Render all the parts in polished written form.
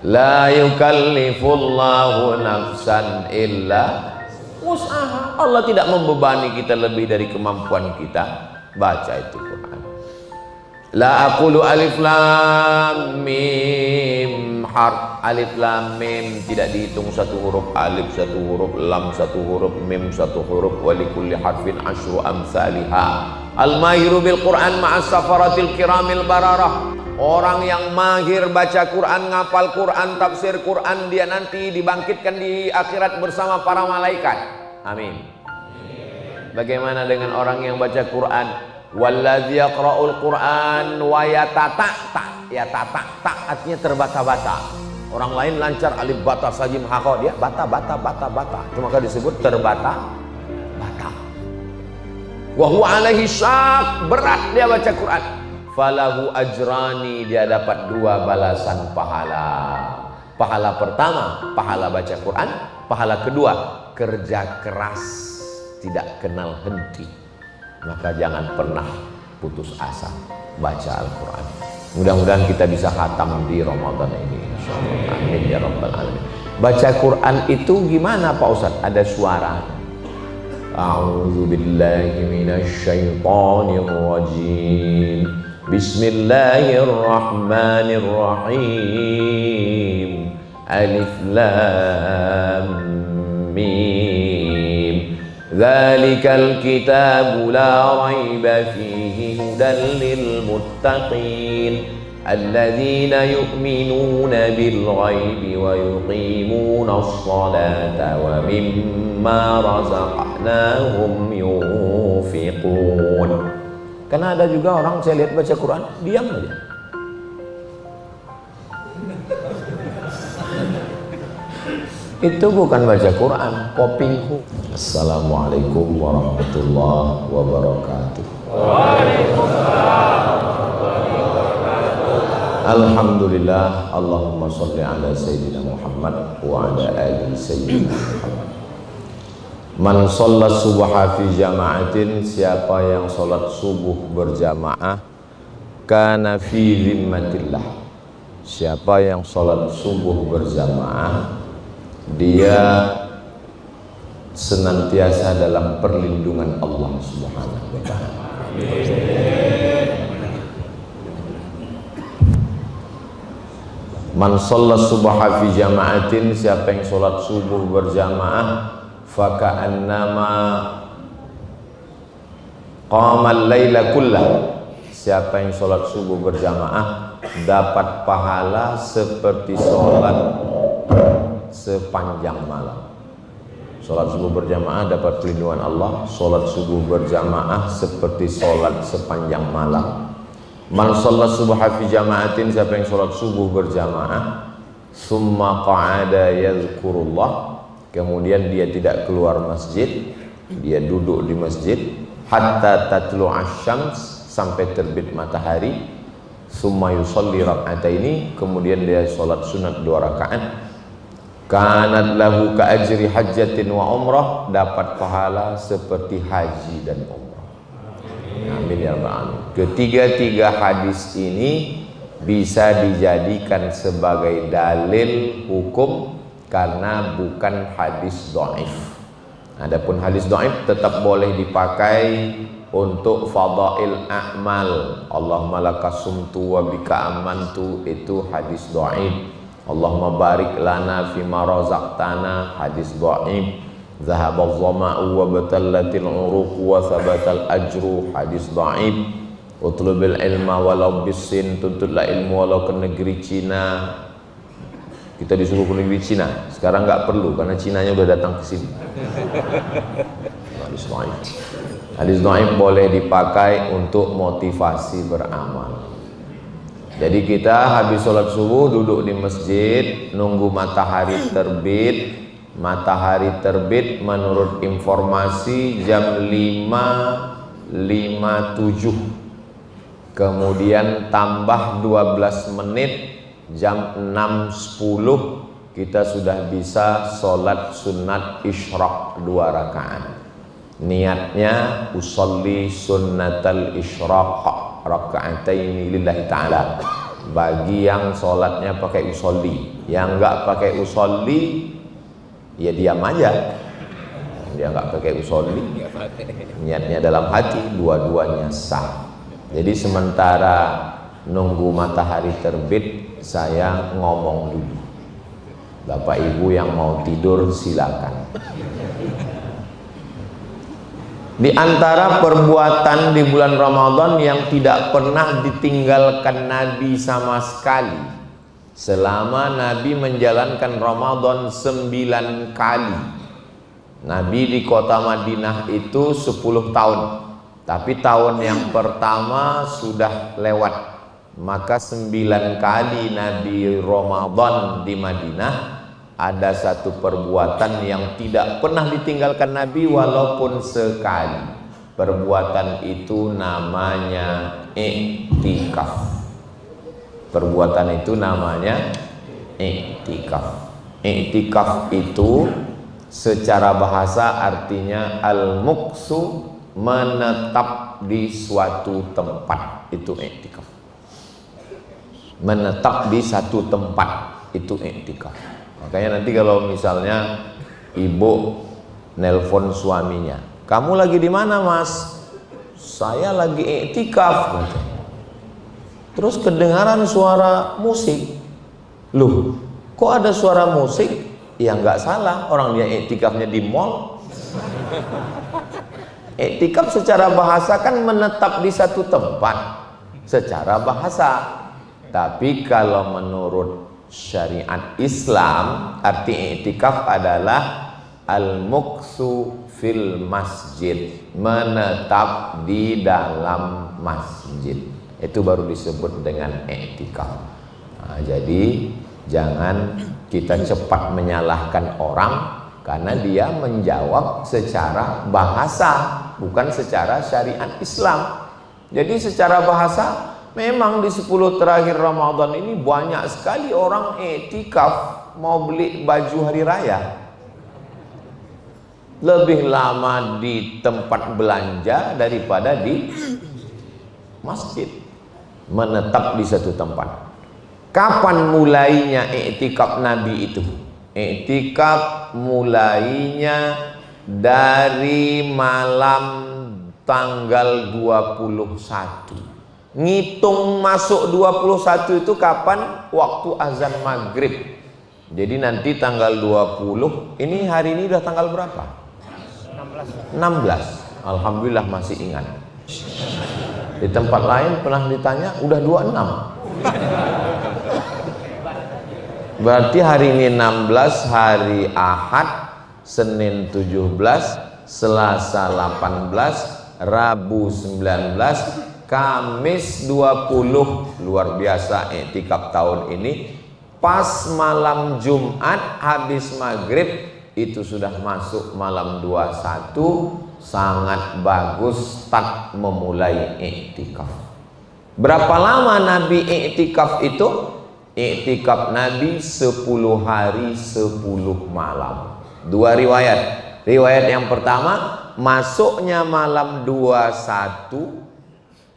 La yukallifullahu nafsan illa wus'aha. Allah tidak membebani kita lebih dari kemampuan kita. Baca itu Quran. La aqulu alif lam mim harf. Alif lam mim tidak dihitung satu huruf, alif satu huruf, lam satu huruf, mim satu huruf. Wa likulli harfin asyru amsalihha. Al-mahiru bil Quran ma'as safaratil kiramil bararah. Orang yang mahir baca Quran, ngapal Quran, tafsir Quran, dia nanti dibangkitkan di akhirat bersama para malaikat. Amin. Bagaimana dengan orang yang baca Quran? Walladzi yaqra'ul Quran wa yatata'ta. Yatata'ta artinya terbata-bata. Orang lain lancar alif bata sajim hakha, dia bata. Itu maka disebut terbata-bata. Wa huwa alaihi syak, berat dia baca Quran. Falahu ajrani, dia dapat 2 balasan pahala. Pahala pertama, pahala baca Quran. Pahala kedua, kerja keras, tidak kenal henti. Maka jangan pernah putus asa baca Al-Quran. Mudah-mudahan kita bisa khatam di Ramadan ini, insyaallah. Amin ya rabbal alamin. Baca Quran itu gimana Pak Ustadz? Ada suara. A'udzu billahi minasy syaithanir rajim. Bismillahirrahmanirrahim. Alif lam mim. Dzalikal kitabu la raiba fihi hudan lil muttaqin alladzina yu'minuna bil ghaibi wa yuqimuna as-salata wa mimma razaqnahum yunfiqun. Karena ada juga orang saya lihat baca Quran diam aja. Itu bukan baca Quran, kopinghu. Assalamualaikum warahmatullahi wabarakatuh. Waalaikumsalam warahmatullahi wabarakatuh. Alhamdulillah, Allahumma sholli ala sayyidina Muhammad wa ala ali sayyidina Muhammad. Man sholat subha fi jama'atin, siapa yang sholat subuh berjamaah, kana fi zimmatillah. Siapa yang sholat subuh berjamaah, dia senantiasa dalam perlindungan Allah Subhanahu wa ta'ala. Man sholat subha fi jama'atin, siapa yang sholat subuh berjamaah, faka'annama qamal laila kullah. Siapa yang sholat subuh berjamaah dapat pahala seperti sholat sepanjang malam. Sholat subuh berjamaah dapat perlindungan Allah. Sholat subuh berjamaah seperti sholat sepanjang malam. Man sholat subuh fi jama'atin, siapa yang sholat subuh berjamaah, summa qa'ada yadhkurullah, kemudian dia tidak keluar masjid, dia duduk di masjid hatta tatlu asyams, sampai terbit matahari. Summa yusalli rak'ataini, kemudian dia sholat sunat 2 rakaat. Kanat lahu ka ajri hajjatin wa umrah, dapat pahala seperti haji dan umrah. Amin ya rabbal alamin. Ketiga-tiga hadis ini bisa dijadikan sebagai dalil hukum karena bukan hadis dhaif. Adapun hadis dhaif tetap boleh dipakai untuk fadail a'mal. Allahumma lakasumtu wa bika amantu, itu hadis dhaif. Allahumma barik lana fima razaqtana, hadis dhaif. Zahabal dhama'u wa batallatil uruq wa thabatal ajru, hadis dhaif. Utlubil ilma walau bisin, tuntutlah ilmu walau ke negeri Cina. Kita disuruh ke negeri Cina, sekarang nggak perlu karena Cinanya udah datang ke sini. Hadis dhaif. Hadis dhaif boleh dipakai untuk motivasi beramal. Jadi kita habis sholat subuh duduk di masjid nunggu matahari terbit. Matahari terbit menurut informasi jam 5.57. Kemudian tambah 12 menit, jam 6.10 kita sudah bisa sholat sunat isyraq 2 rakaat. Niatnya usolli sunnatal isyraq raka'ataini lillahi ta'ala. Bagi yang sholatnya pakai usolli, Yang nggak pakai usolli, ya diam aja. Dia nggak pakai usolli, niatnya dalam hati, dua-duanya sah. Jadi sementara nunggu matahari terbit, saya ngomong dulu. Bapak Ibu yang mau tidur silakan. Di antara perbuatan di bulan Ramadan yang tidak pernah ditinggalkan Nabi sama sekali, selama Nabi menjalankan Ramadan 9 kali. Nabi di kota Madinah itu 10 tahun, tapi tahun yang pertama sudah lewat. Maka 9 kali Nabi Ramadan di Madinah, ada satu perbuatan yang tidak pernah ditinggalkan Nabi walaupun sekali. Perbuatan itu namanya iktikaf. Perbuatan itu namanya iktikaf. Iktikaf itu secara bahasa artinya al-muksu, menetap di suatu tempat, itu iktikaf. Menetap di satu tempat, itu iktikaf. Makanya nanti kalau misalnya ibu nelpon suaminya, kamu lagi di mana mas? Saya lagi iktikaf. Terus kedengaran suara musik. Loh, kok ada suara musik? Ya nggak salah, orang dia iktikafnya di mall. Iktikaf secara bahasa kan menetap di satu tempat, secara bahasa. Tapi kalau menurut syariat Islam, arti iktikaf adalah al-muksu fil masjid, menetap di dalam masjid. Itu baru disebut dengan iktikaf. Nah, jadi jangan kita cepat menyalahkan orang karena dia menjawab secara bahasa, bukan secara syariat Islam. Jadi secara bahasa, memang di 10 terakhir Ramadan ini banyak sekali orang iktikaf mau beli baju hari raya. Lebih lama di tempat belanja daripada di masjid. Menetap di satu tempat. Kapan mulainya iktikaf Nabi itu? Iktikaf mulainya dari malam tanggal 21. Ngitung masuk 21 itu kapan? Waktu azan maghrib. Jadi nanti tanggal 20, ini hari ini udah tanggal berapa? 16. Alhamdulillah masih ingat. Di tempat lain pernah ditanya udah 26. Berarti hari ini 16, hari Ahad, Senin 17, Selasa 18, Rabu 19, Kamis 20. Luar biasa iktikaf tahun ini. Pas malam Jumat habis maghrib itu sudah masuk malam 21. Sangat bagus start memulai iktikaf. Berapa lama Nabi iktikaf itu? Iktikaf Nabi 10 hari 10 malam. Dua riwayat. Riwayat yang pertama, masuknya malam 21,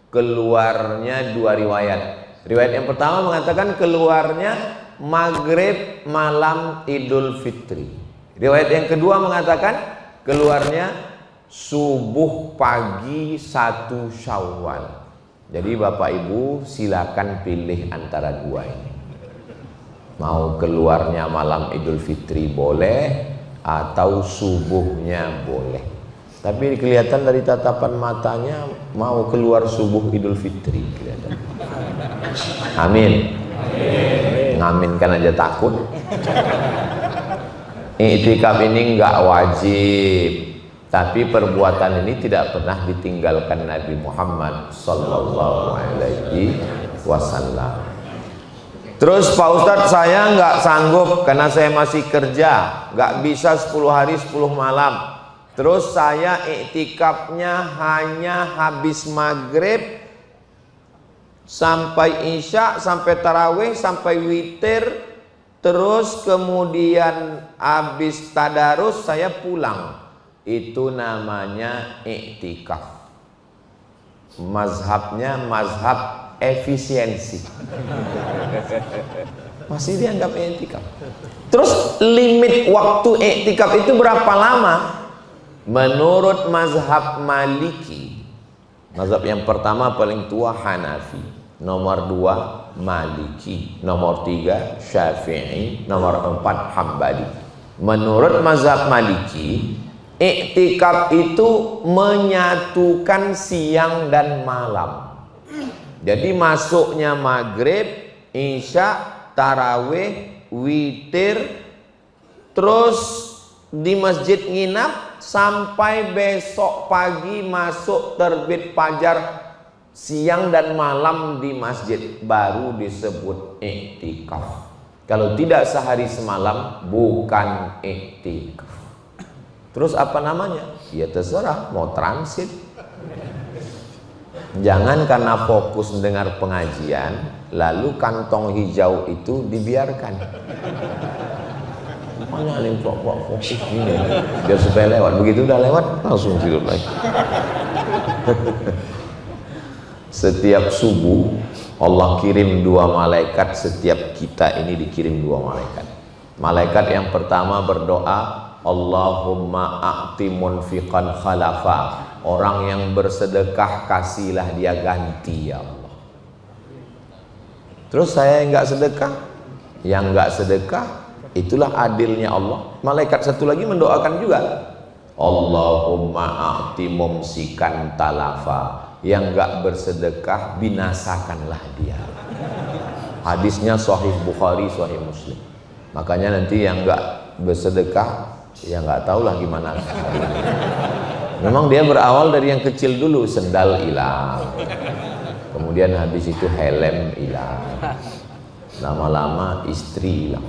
keluarnya 2 riwayat. Riwayat yang pertama mengatakan keluarnya maghrib malam Idul Fitri. Riwayat yang kedua mengatakan keluarnya subuh pagi 1 Syawal. Jadi Bapak Ibu silakan pilih antara dua ini. Mau keluarnya malam Idul Fitri boleh, atau subuhnya boleh. Tapi kelihatan dari tatapan matanya mau keluar subuh Idul Fitri kelihatan. Amin. Ngamin kan aja takut. Iktikaf ini enggak wajib, tapi perbuatan ini tidak pernah ditinggalkan Nabi Muhammad sallallahu alaihi wasallam. Terus Pak Ustadz, saya nggak sanggup karena saya masih kerja, nggak bisa 10 hari 10 malam. Terus saya iktikafnya hanya habis maghrib sampai isya, sampai tarawih, sampai witir. Terus kemudian habis tadarus saya pulang. Itu namanya iktikaf. Mazhabnya mazhab efisiensi. masih dianggap i'tikaf. Terus limit waktu i'tikaf itu berapa lama? Menurut mazhab Maliki, mazhab yang pertama paling tua Hanafi, nomor 2 Maliki, nomor 3 Syafi'i, nomor 4 Hambali. Menurut mazhab Maliki, i'tikaf itu menyatukan siang dan malam. Jadi masuknya maghrib, isya, tarawih, witir, terus di masjid nginap sampai besok pagi masuk terbit fajar, siang dan malam di masjid, baru disebut i'tikaf. Kalau tidak sehari semalam bukan i'tikaf. Terus apa namanya? Ya terserah, mau transit. Jangan karena fokus mendengar pengajian lalu kantong hijau itu dibiarkan. Mana nih fokus gini biar supaya lewat, begitu udah lewat langsung tidur lagi. Setiap subuh Allah kirim 2 malaikat, setiap kita ini dikirim 2 malaikat. Malaikat yang pertama berdoa, Allahumma a'ti munfiqan khalafa, orang yang bersedekah kasihlah dia ganti ya Allah. Terus saya yang nggak sedekah, yang nggak sedekah, itulah adilnya Allah. Malaikat satu lagi mendoakan juga, Allahumma a'ti mumsikan talafa, yang nggak bersedekah binasakanlah dia. Hadisnya Sahih Bukhari, Sahih Muslim. Makanya nanti yang nggak bersedekah ya nggak tahu lah gimana. Memang dia berawal dari yang kecil dulu, sendal hilang, kemudian habis itu helm hilang, lama-lama istri hilang.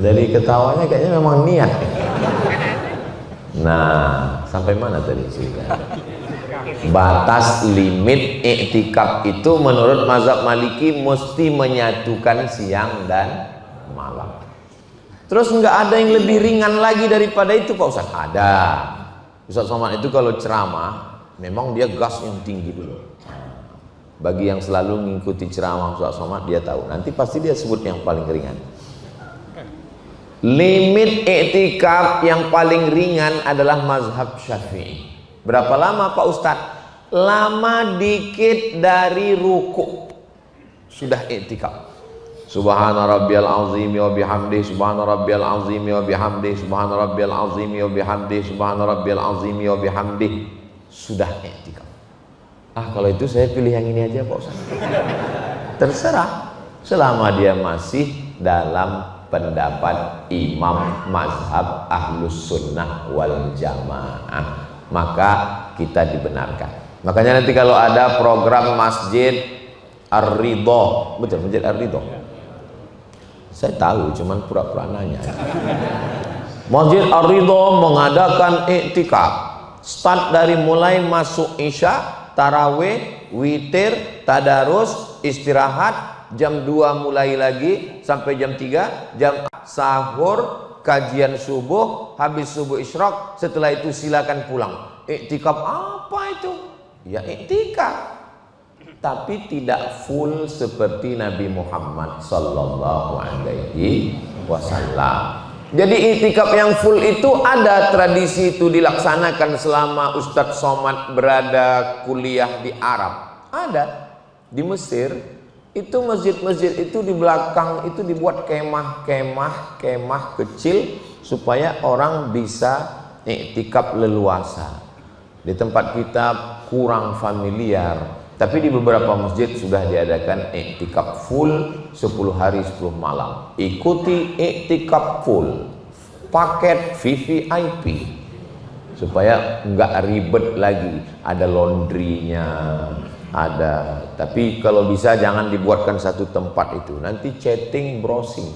Dari ketawanya kayaknya memang niat. Nah, sampai mana tadi cerita? Batas limit i'tikaf itu menurut mazhab Maliki mesti menyatukan siang dan malam. Terus nggak ada yang lebih ringan lagi daripada itu Pak Ustaz? Ada. Ustaz Somad itu kalau ceramah memang dia gas yang tinggi dulu. Bagi yang selalu mengikuti ceramah Ustaz Somad dia tahu. Nanti pasti dia sebut yang paling ringan. Limit i'tikaf yang paling ringan adalah mazhab Syafi'i. Berapa lama Pak Ustaz? Lama dikit dari ruku sudah i'tikaf. Subhana rabbiyal azim wa bihamdi, subhana rabbiyal azim wa bihamdi, subhana rabbiyal azim wa bihamdi, subhana rabbiyal azim wa bihamdi, sudah i'tikaf. Kalau itu saya pilih yang ini aja Pak Ustaz. Terserah, selama dia masih dalam pendapat imam mazhab ahlus sunnah wal jamaah, maka kita dibenarkan. Makanya nanti kalau ada program Masjid Ar-Ridho, betul, Masjid Ar-Ridho, saya tahu, cuman pura-pura nanya. Masjid Ar-Ridho mengadakan i'tikaf, start dari mulai masuk isya, tarawih, witir, tadarus, istirahat, jam 2 mulai lagi sampai jam 3, jam sahur, kajian subuh, habis subuh isyraq, setelah itu silakan pulang. I'tikaf apa itu? Ya i'tikaf, tapi tidak full seperti Nabi Muhammad sallallahu alaihi wasallam. Jadi i'tikaf yang full itu ada tradisi itu dilaksanakan selama Ustadz Somad berada kuliah di Arab. Ada di Mesir, itu masjid-masjid itu di belakang itu dibuat kemah kecil supaya orang bisa i'tikaf leluasa. Di tempat kita kurang familiar, tapi di beberapa masjid sudah diadakan i'tikaf full 10 hari 10 malam. Ikuti i'tikaf full, paket VVIP, supaya nggak ribet lagi. Ada laundrynya, ada. Tapi kalau bisa jangan dibuatkan satu tempat itu. Nanti chatting, browsing,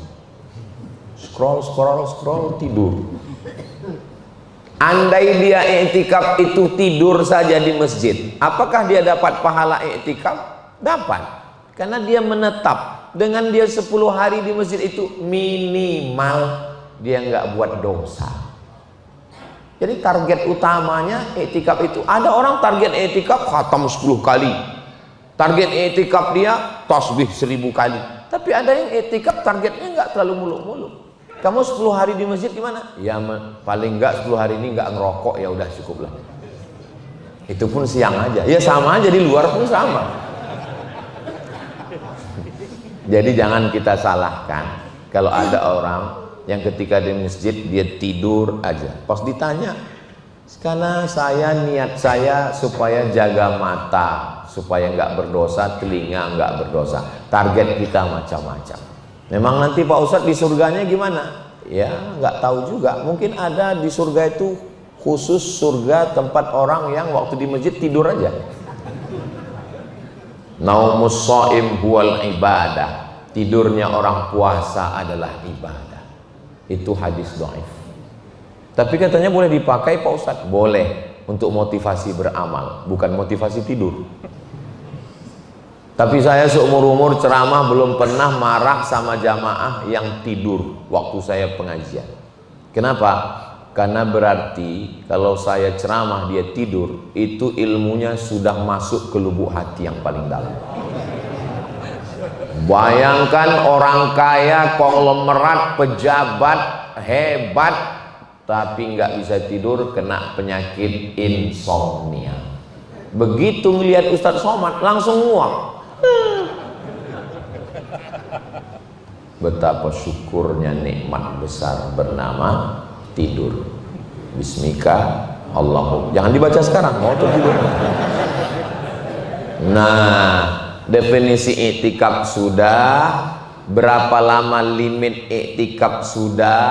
scroll tidur. Andai dia i'tikaf itu tidur saja di masjid, apakah dia dapat pahala i'tikaf? Dapat, karena dia menetap. Dengan dia 10 hari di masjid itu minimal dia nggak buat dosa. Jadi target utamanya i'tikaf itu. Ada orang target i'tikaf khatam 10 kali, Target i'tikaf dia tasbih 1000 kali. Tapi ada yang i'tikaf targetnya nggak terlalu muluk-muluk. Kamu 10 hari di masjid gimana? Ya paling nggak 10 hari ini nggak ngerokok, ya udah cukup lah. Itu pun siang aja. Ya sama aja, di luar pun sama. Jadi jangan kita salahkan kalau ada orang yang ketika di masjid dia tidur aja. Pas ditanya, karena niat saya supaya jaga mata, supaya nggak berdosa, telinga nggak berdosa. Target kita macam-macam. Memang nanti Pak Ustadz di surganya gimana? Ya nggak tahu juga. Mungkin ada di surga itu khusus surga tempat orang yang waktu di masjid tidur aja. Naumus shaim huwal ibadah. Tidurnya orang puasa adalah ibadah. Itu hadis dhaif. Tapi katanya boleh dipakai Pak Ustadz. Boleh, untuk motivasi beramal, bukan motivasi tidur. Tapi saya seumur-umur ceramah belum pernah marah sama jamaah yang tidur waktu saya pengajian. Kenapa? Karena berarti kalau saya ceramah dia tidur, itu ilmunya sudah masuk ke lubuk hati yang paling dalam. Bayangkan orang kaya, konglomerat, pejabat, hebat, tapi nggak bisa tidur, kena penyakit insomnia. Begitu melihat Ustadz Somad langsung nguap. Betapa syukurnya nikmat besar bernama tidur. Bismika Allahumma. Jangan dibaca sekarang, mau tidur. Nah, definisi i'tikaf sudah, berapa lama limit i'tikaf sudah,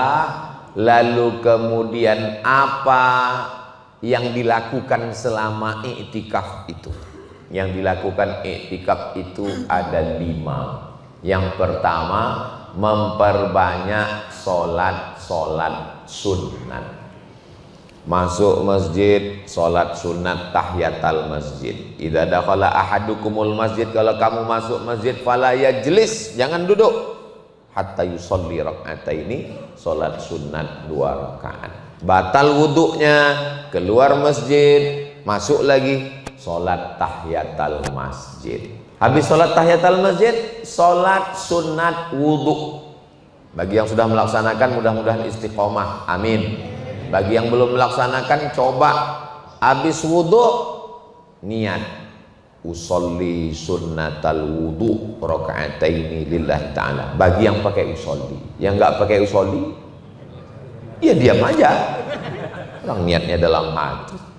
lalu kemudian apa yang dilakukan selama i'tikaf itu. Yang dilakukan i'tikaf itu ada 5. Yang pertama, memperbanyak sholat sunat. Masuk masjid, sholat sunat tahiyatul masjid. Idza dakhala ahadukumul masjid, kalau kamu masuk masjid, fala yajlis, jangan duduk, hatta yusolli raka'ataini, sholat sunat 2 rakaat. Batal wuduknya, keluar masjid, masuk lagi, sholat tahiyatul masjid. Habis sholat tahiyatul masjid, sholat sunat wudhu. Bagi yang sudah melaksanakan mudah-mudahan istiqomah, amin. Bagi yang belum melaksanakan, coba habis wudhu niat usolli sunnatal wudhu raka'ataini lillahi ta'ala. Bagi yang pakai usolli, yang nggak pakai usolli, ya diam aja. Orang niatnya dalam hati.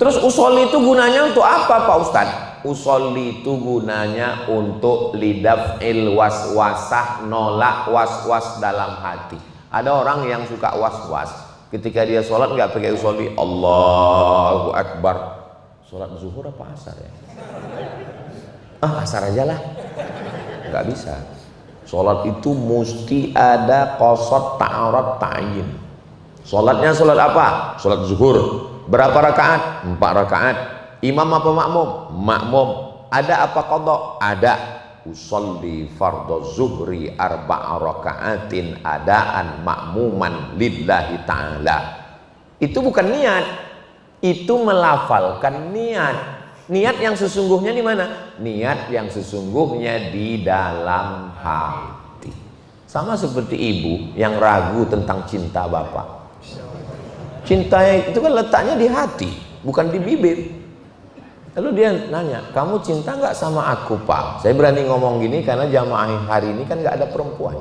Terus usolli itu gunanya untuk apa Pak Ustadz? Usolli itu gunanya untuk lidaf'il waswasah, nolak was-was dalam hati. Ada orang yang suka was-was, ketika dia sholat nggak pakai usolli, Allahu Akbar. Sholat zuhur apa asar ya? Asar aja lah. Nggak bisa. Sholat itu mesti ada qasad, ta'arad, ta'yin. Sholatnya sholat apa? Sholat zuhur. Berapa rakaat? 4 rakaat. Imam apa makmum? Makmum. Ada apa qadha? Ada. Usolli fardhu zuhri 4 rakaatin adaan makmuman lillahi ta'ala. Itu bukan niat, itu melafalkan niat. Niat yang sesungguhnya di mana? Niat yang sesungguhnya di dalam hati. Sama seperti ibu yang ragu tentang cinta bapak. Cinta itu kan letaknya di hati, bukan di bibir. Lalu dia nanya, kamu cinta nggak sama aku Pak? Saya berani ngomong gini karena jamaah hari ini kan nggak ada perempuan.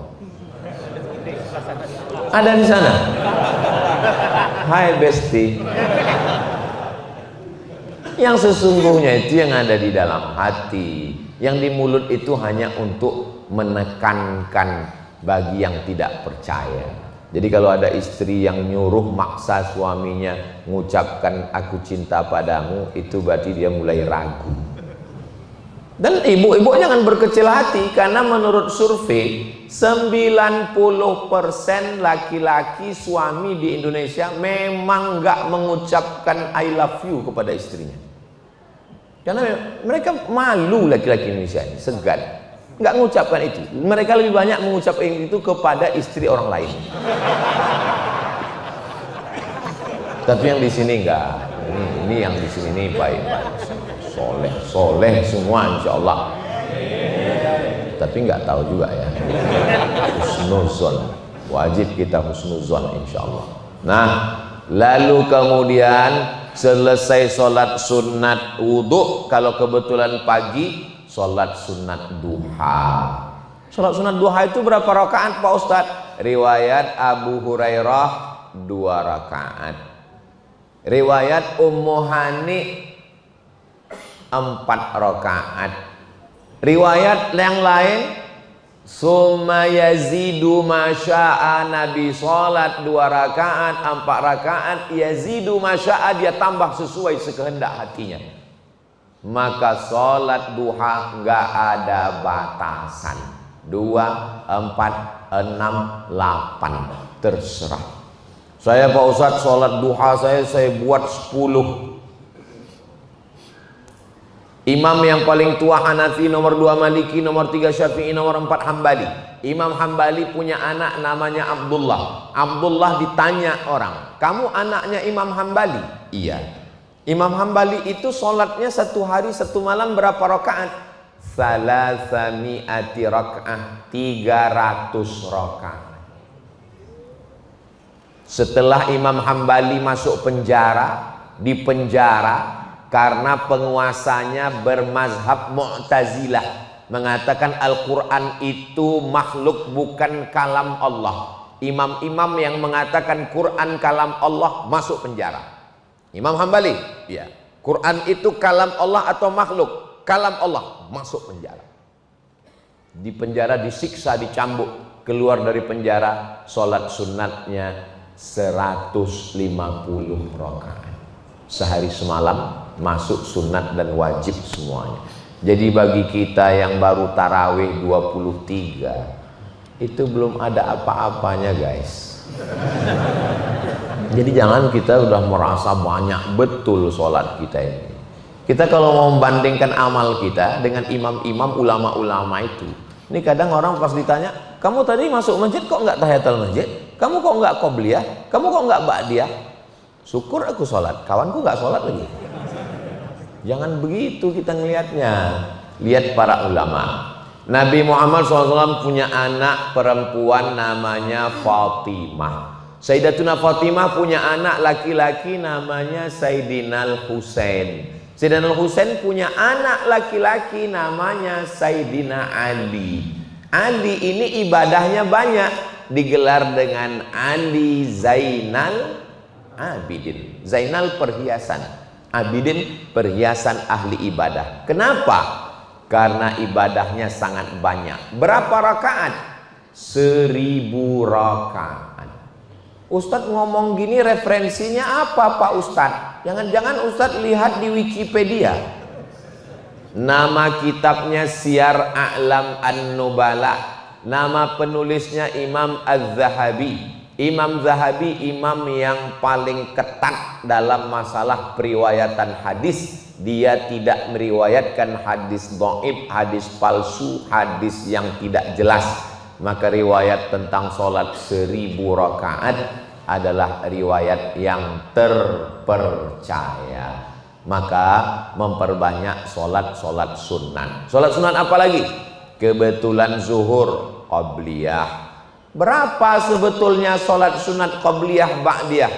Ada di sana. Hai Besti. Yang sesungguhnya itu yang ada di dalam hati. Yang di mulut itu hanya untuk menekankan bagi yang tidak percaya. Jadi kalau ada istri yang nyuruh maksa suaminya mengucapkan aku cinta padamu, itu berarti dia mulai ragu. Dan ibu-ibu jangan berkecil hati, karena menurut survei 90% laki-laki suami di Indonesia memang nggak mengucapkan I love you kepada istrinya. Karena mereka malu, laki-laki Indonesia ini segan. Nggak mengucapkan itu. Mereka lebih banyak mengucapkan itu kepada istri orang lain. Tapi yang di sini enggak. Ini yang di sini baik-baik. soleh semua insya Allah. Tapi nggak tahu juga ya. Husnuzon, wajib kita husnuzon insya Allah. Nah, lalu kemudian selesai sholat sunat wudhu, kalau kebetulan pagi sholat sunat duha. Sholat sunat duha itu berapa rakaat Pak Ustadz? Riwayat Abu Hurairah 2 rakaat. Riwayat Ummu Hani 4 rakaat. Riwayat yang lain, summa yazidu masya'a, Nabi sholat 2 rakaat, 4 rakaat, yazidu masya'a, dia tambah sesuai sekehendak hatinya. Maka sholat duha nggak ada batasan, 2, 4, 6, 8, terserah. Saya Pak Ustadz sholat duha saya buat 10. Imam yang paling tua Hanafi, nomor 2 Maliki, nomor 3 Syafi'i, nomor 4 Hambali. Imam Hambali punya anak namanya Abdullah. Abdullah ditanya orang, kamu anaknya Imam Hambali? Iya. Imam Hambali itu sholatnya 1 hari 1 malam berapa rakaat? Salasami'ati rakaat, 300 rakaat. Setelah Imam Hambali masuk penjara, di penjara karena penguasanya bermazhab Mu'tazilah, mengatakan Al-Quran itu makhluk bukan kalam Allah. Imam-imam yang mengatakan Quran kalam Allah masuk penjara. Imam Hambali, ya, Quran itu kalam Allah atau makhluk? Kalam Allah, masuk penjara. Di penjara disiksa, dicambuk, keluar dari penjara, sholat sunatnya 150 rakaat. Sehari semalam masuk sunat dan wajib semuanya. Jadi bagi kita yang baru tarawih 23, itu belum ada apa-apanya guys. Jadi jangan kita udah merasa banyak betul sholat kita ini. Kita kalau mau membandingkan amal kita dengan imam-imam ulama-ulama itu, ini kadang orang pas ditanya, kamu tadi masuk masjid kok nggak tahiyatul masjid? Kamu kok nggak qobliyah? Kamu kok nggak ba'diyah? Syukur aku sholat, kawanku nggak sholat lagi. Jangan begitu kita ngelihatnya. Lihat para ulama. Nabi Muhammad SAW punya anak perempuan namanya Fatimah. Sayyidatuna Fatimah punya anak laki-laki namanya Sayyidina Husain. Sayyidina Husain punya anak laki-laki namanya Sayyidina Ali. Ali ini ibadahnya banyak, digelar dengan Ali Zainal Abidin. Zainal perhiasan, Abidin perhiasan ahli ibadah. Kenapa? Karena ibadahnya sangat banyak. Berapa rakaat? 1000 rakaat. Ustadz ngomong gini referensinya apa Pak Ustadz? Jangan-jangan Ustadz lihat di Wikipedia. Nama kitabnya Syiar A'lam An-Nubala. Nama penulisnya Imam Az-Zahabi. Imam Zahabi imam yang paling ketat dalam masalah periwayatan hadis. Dia tidak meriwayatkan hadis dhaif, hadis palsu, hadis yang tidak jelas. Maka riwayat tentang sholat 1000 rakaat adalah riwayat yang terpercaya. Maka memperbanyak sholat-sholat sunat. Sholat sunat apa lagi? Kebetulan zuhur, qobliyah. Berapa sebetulnya sholat sunat qobliyah ba'diyah?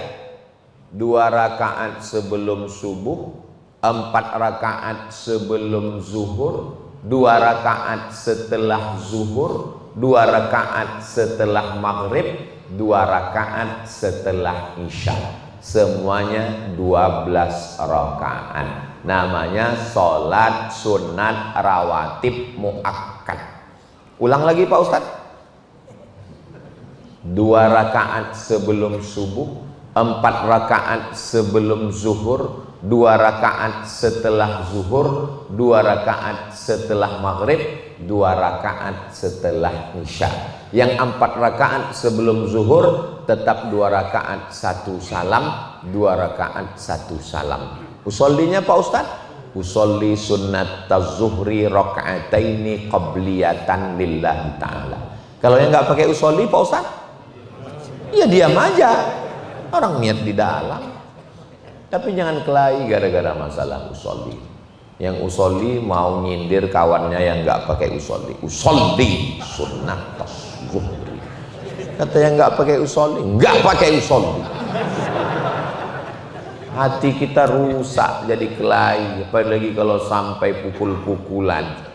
2 rakaat sebelum subuh, 4 rakaat sebelum zuhur, 2 rakaat setelah zuhur, 2 rakaat setelah maghrib, 2 rakaat setelah isya. Semuanya 12 rakaat. Namanya sholat sunat rawatib muakkad. Ulang lagi Pak Ustadz. 2 rakaat sebelum subuh, 4 rakaat sebelum zuhur, 2 rakaat setelah zuhur, 2 rakaat setelah maghrib, 2 rakaat setelah isya. Yang 4 rakaat sebelum zuhur tetap 2 rakaat 1 salam, 2 rakaat 1 salam. Usollinya Pak Ustadz? Usolli sunnat az-zuhri raka'ataini qabliyatan lillahi ta'ala. Kalau yang nggak pakai usolli Pak Ustadz, ya diam aja, orang niat di dalam. Tapi jangan kelahi gara-gara masalah usolli. Yang usolli mau nyindir kawannya yang nggak pakai usolli. Usolli sunnat zuhri. Kata yang nggak pakai usolli, nggak pakai usolli. Hati kita rusak jadi kelahi, apalagi kalau sampai pukul-pukulan.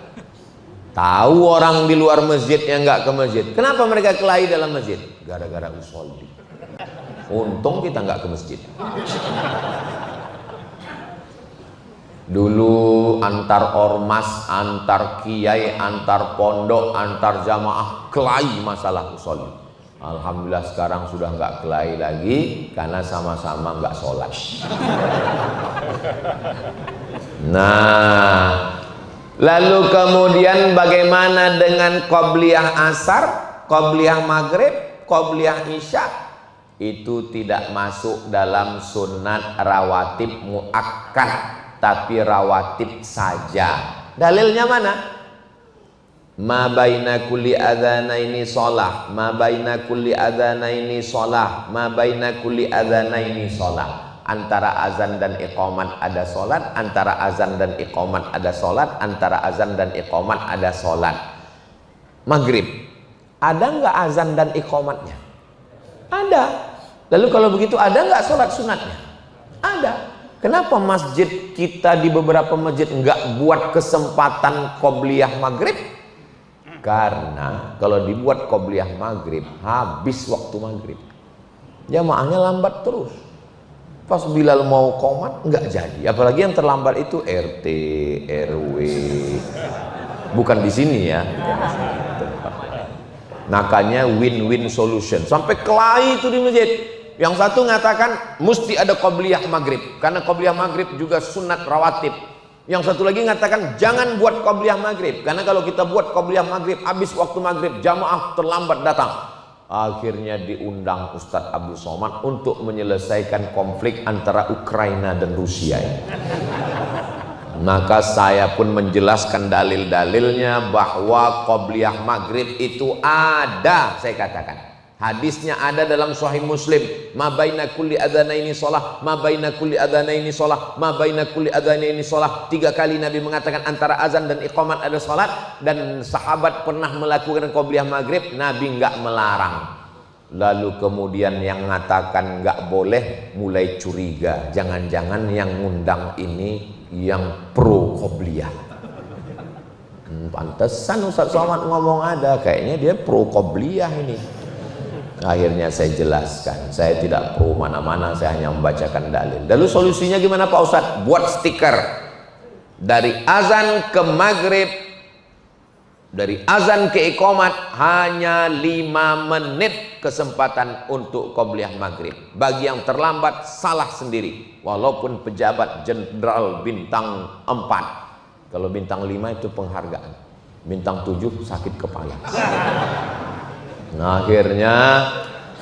Tahu orang di luar masjid yang nggak ke masjid, kenapa mereka kelahi dalam masjid? Gara-gara usolli. Untung kita nggak ke masjid. Dulu antar ormas, antar kiai, antar pondok, antar jamaah kelahi masalah usolli. Alhamdulillah sekarang sudah nggak kelahi lagi karena sama-sama nggak sholat. Nah, lalu kemudian bagaimana dengan qobliyah asar, qobliyah maghrib, qobliyah isya? Itu tidak masuk dalam sunat rawatib muakkad, tapi rawatib saja. Dalilnya mana? Ma baina kulli adzanaini shalah, ma baina kulli adzanaini shalah, ma baina kulli adzanaini shalah. Antara azan dan iqamat ada salat, antara azan dan iqamat ada salat, antara azan dan iqamat ada salat. Maghrib, ada nggak azan dan iqamatnya? Ada. Lalu kalau begitu ada nggak salat sunatnya? Ada. Kenapa masjid kita di beberapa masjid nggak buat kesempatan qobliyah maghrib? Karena kalau dibuat qobliyah maghrib habis waktu maghrib, jamaahnya lambat terus. Pas Bilal mau qomat nggak jadi. Apalagi yang terlambat itu RT, RW. Bukan di sini ya. Makanya win-win solution. Sampai kelahi itu di masjid. Yang satu mengatakan mesti ada qobliyah maghrib karena qobliyah maghrib juga sunat rawatib. Yang satu lagi mengatakan jangan buat qobliyah maghrib karena kalau kita buat qobliyah maghrib habis waktu maghrib jamaah terlambat datang. Akhirnya diundang Ustadz Abdul Somad untuk menyelesaikan konflik antara Ukraina dan Rusia ini. Maka saya pun menjelaskan dalil-dalilnya bahwa qobliyah maghrib itu ada, saya katakan. Hadisnya ada dalam Sahih Muslim. Ma baina kulli adzanaini shalah, ma baina kulli adzanaini shalah, ma baina kulli adzanaini shalah. 3 kali Nabi mengatakan antara azan dan iqamat ada salat, dan sahabat pernah melakukan qobliyah maghrib, Nabi enggak melarang. Lalu kemudian yang mengatakan enggak boleh mulai curiga, jangan-jangan yang ngundang ini yang pro qobliyah. Pantesan Ustaz Somad ngomong ada, kayaknya dia pro qobliyah ini. Akhirnya saya jelaskan, saya tidak pro mana-mana, saya hanya membacakan dalil. Lalu solusinya gimana Pak Ustadz? Buat stiker dari azan ke maghrib, dari azan ke iqamat hanya 5 menit kesempatan untuk qobliyah maghrib. Bagi yang terlambat salah sendiri, walaupun pejabat jenderal bintang 4. Kalau bintang 5 itu penghargaan, bintang 7 sakit kepala. Nah, akhirnya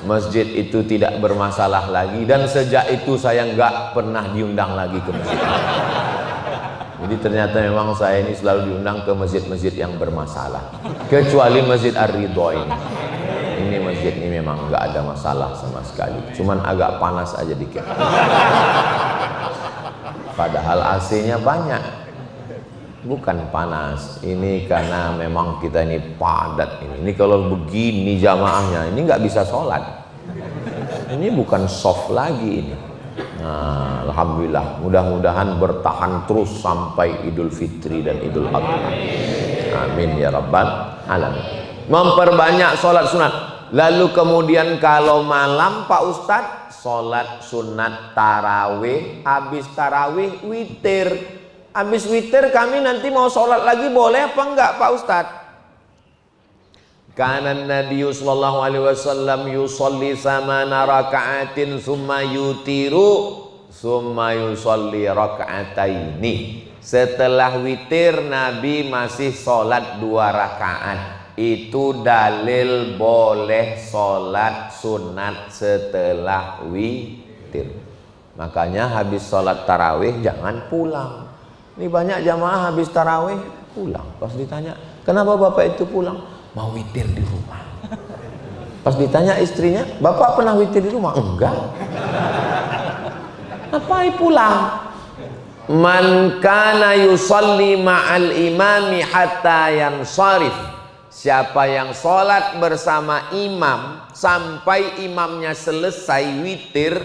masjid itu tidak bermasalah lagi, dan sejak itu saya nggak pernah diundang lagi ke masjid. Jadi ternyata memang saya ini selalu diundang ke masjid-masjid yang bermasalah, kecuali Masjid Ar-Ridho ini. Ini masjid ini memang nggak ada masalah sama sekali, cuman agak panas aja dikit. Padahal AC-nya banyak. Bukan panas, ini karena memang kita ini padat ini. Ini kalau begini jamaahnya, ini nggak bisa sholat. Ini bukan soft lagi ini. Nah, alhamdulillah, mudah-mudahan bertahan terus sampai Idul Fitri dan Idul Adha. Amin ya rabbal alamin. Memperbanyak sholat sunat. Lalu kemudian kalau malam Pak Ustadz, sholat sunat tarawih, habis tarawih witir. Habis witir kami nanti mau sholat lagi, boleh apa enggak Pak Ustadz? Kana Nabi sallallahu alaihi wasallam yusolli samana raka'atin summa yutiru summa yusolli raka'ataini. Setelah witir Nabi masih sholat 2 rakaat. Itu dalil boleh sholat sunat setelah witir. Makanya habis sholat tarawih jangan pulang. Ini banyak jamaah habis tarawih pulang. Pas ditanya, kenapa bapak itu pulang? Mau witir di rumah. Pas ditanya istrinya, bapak pernah witir di rumah? Enggak. Ngapain pulang? Man kana yusalli ma'al imami hatta yansarif. Siapa yang sholat bersama imam sampai imamnya selesai witir,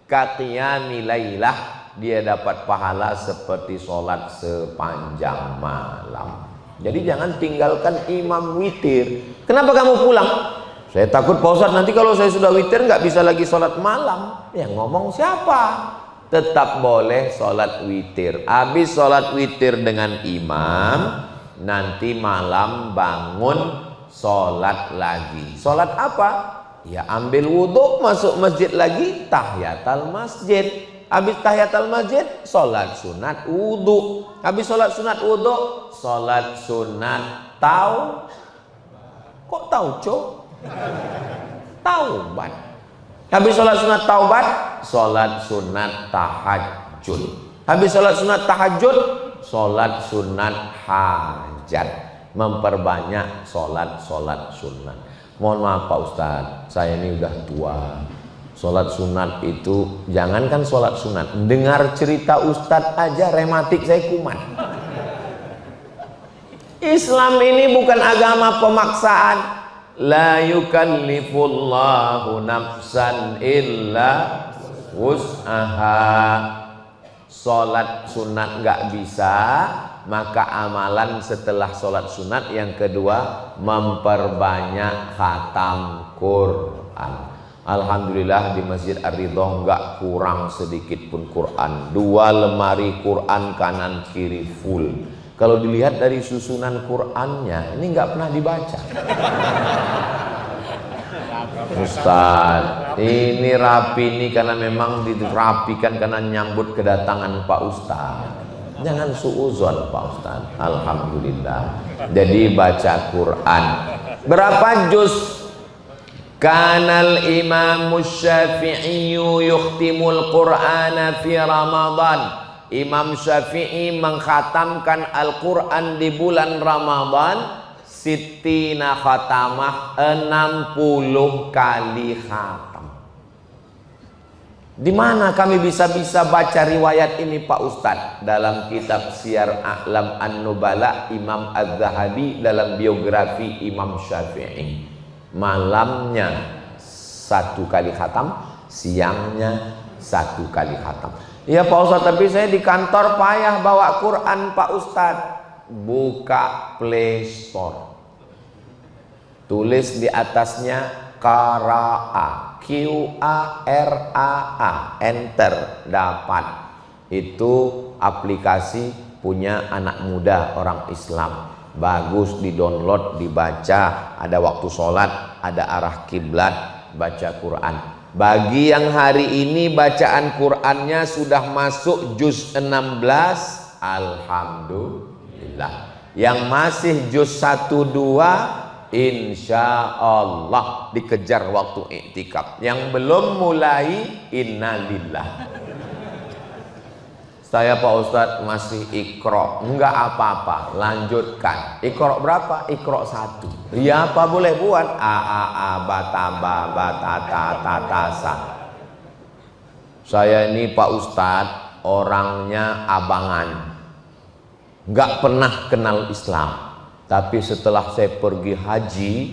kaqiyami lailah, dia dapat pahala seperti sholat sepanjang malam. Jadi jangan tinggalkan imam witir. Kenapa kamu pulang? Saya takut Pak Ustadz nanti kalau saya sudah witir nggak bisa lagi sholat malam. Yang ngomong siapa? Tetap boleh sholat witir. Habis sholat witir dengan imam, nanti malam bangun sholat lagi. Sholat apa? Ya ambil wudhu, masuk masjid lagi, tahiyatul masjid. Habis tahiyatul masjid, sholat sunat wudhu. Habis sholat sunat wudhu, sholat sunat kok tauco? Taubat. Habis sholat sunat taubat, sholat sunat tahajud. Habis sholat sunat tahajud, sholat sunat hajat. Memperbanyak sholat sunat. Mohon maaf Pak Ustadz, saya ini udah tua. Sholat sunat itu, jangankan sholat sunat, dengar cerita Ustadz aja rematik saya kumat. Islam ini bukan agama pemaksaan. La yukallifullahu nafsan illa wus'aha. Sholat sunat nggak bisa, maka amalan setelah sholat sunat yang kedua memperbanyak khatam Quran. Alhamdulillah di Masjid Ar-Ridho nggak kurang sedikit pun Quran. 2 lemari Quran kanan kiri full. Kalau dilihat dari susunan Qurannya, ini nggak pernah dibaca. Ustaz, ini rapi ini karena memang dirapikan karena nyambut kedatangan Pak Ustaz. Jangan suuzon Pak Ustaz. Alhamdulillah. Jadi baca Quran. Berapa juz? Kanal Imam Syafi'i yukhtimul Qur'ana fi Ramadan. Imam Syafi'i mengkhatamkan Al-Quran di bulan Ramadan sittina khatamah, 60 kali khatam. Di mana kami bisa baca riwayat ini Pak Ustadz? Dalam kitab Syiar A'lam An-Nubala Imam Az-Zahabi dalam biografi Imam Syafi'i. Malamnya 1 kali khatam, siangnya 1 kali khatam. Ya Pak Ustadz, tapi saya di kantor payah bawa Quran Pak Ustadz. Buka Play Store, tulis di atasnya Qara'a, Q-A-R-A-A, enter, dapat. Itu aplikasi punya anak muda orang Islam. Bagus, di-download, dibaca, ada waktu sholat, ada arah kiblat, baca Quran. Bagi yang hari ini bacaan Qurannya sudah masuk juz 16, alhamdulillah. Yang masih juz 1-2, insya Allah dikejar waktu iktikaf. Yang belum mulai, innalillah. Saya Pak Ustadz masih Iqra, enggak apa-apa, lanjutkan. Iqra berapa? Iqra 1. Ya apa boleh buat? Bataba, batata, tatasa. Saya ini Pak Ustadz orangnya abangan, enggak pernah kenal Islam. Tapi setelah saya pergi haji,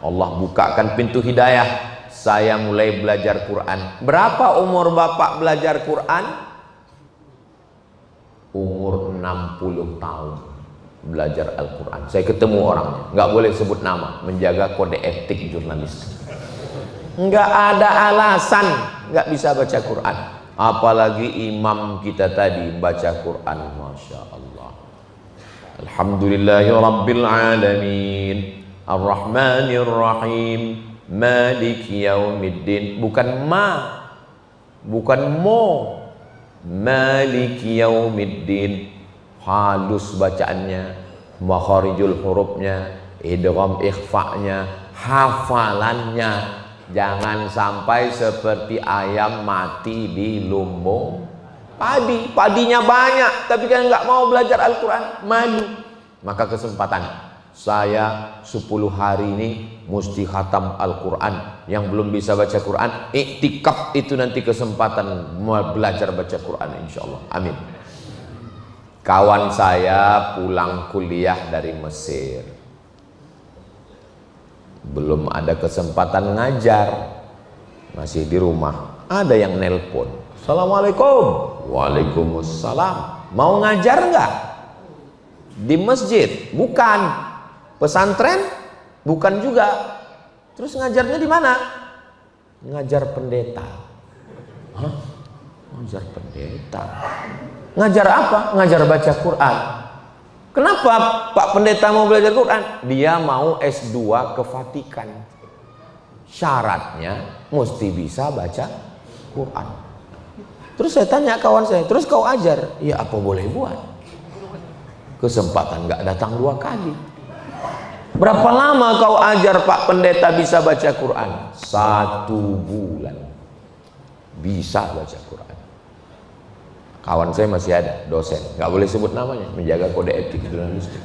Allah bukakan pintu hidayah. Saya mulai belajar Quran. Berapa umur Bapak belajar Quran? Umur 60 tahun belajar Al-Quran. Saya ketemu orangnya, nggak boleh sebut nama, menjaga kode etik jurnalis. Nggak ada alasan nggak bisa baca Quran. Apalagi imam kita tadi baca Quran, Masya Allah. Alhamdulillahi Rabbil Alamin, Ar-Rahmanir Rahim, Maliki Yaumiddin. Bukan ma, bukan mo, Maliki Yaumiddin. Halus bacaannya, makharijul hurufnya, idgham ikhfa'nya, hafalannya. Jangan sampai seperti ayam mati di lumbung padi. Padinya banyak tapi kan nggak mau belajar Al-Quran, malu. Maka kesempatan saya 10 hari ini mesti khatam Al-Quran. Yang belum bisa baca Quran, iktikaf itu nanti kesempatan belajar baca Quran, insya Allah. Amin. Kawan saya pulang kuliah dari Mesir, belum ada kesempatan ngajar, masih di rumah. Ada yang nelpon, Assalamualaikum. Waalaikumsalam. Mau ngajar nggak? Di masjid? Bukan. Pesantren? Bukan juga. Terus ngajarnya di mana? Ngajar pendeta. Hah? Ngajar pendeta? Ngajar apa? Ngajar baca Quran. Kenapa Pak Pendeta mau belajar Quran? Dia mau S2 ke Vatikan. Syaratnya mesti bisa baca Quran. Terus saya tanya kawan saya, terus kau ajar? Ya apa boleh buat? Kesempatan nggak datang 2 kali. Berapa lama kau ajar Pak Pendeta bisa baca Quran? 1 bulan. Bisa baca Quran. Kawan saya masih ada, dosen, nggak boleh sebut namanya, menjaga kode etik jurnalistik.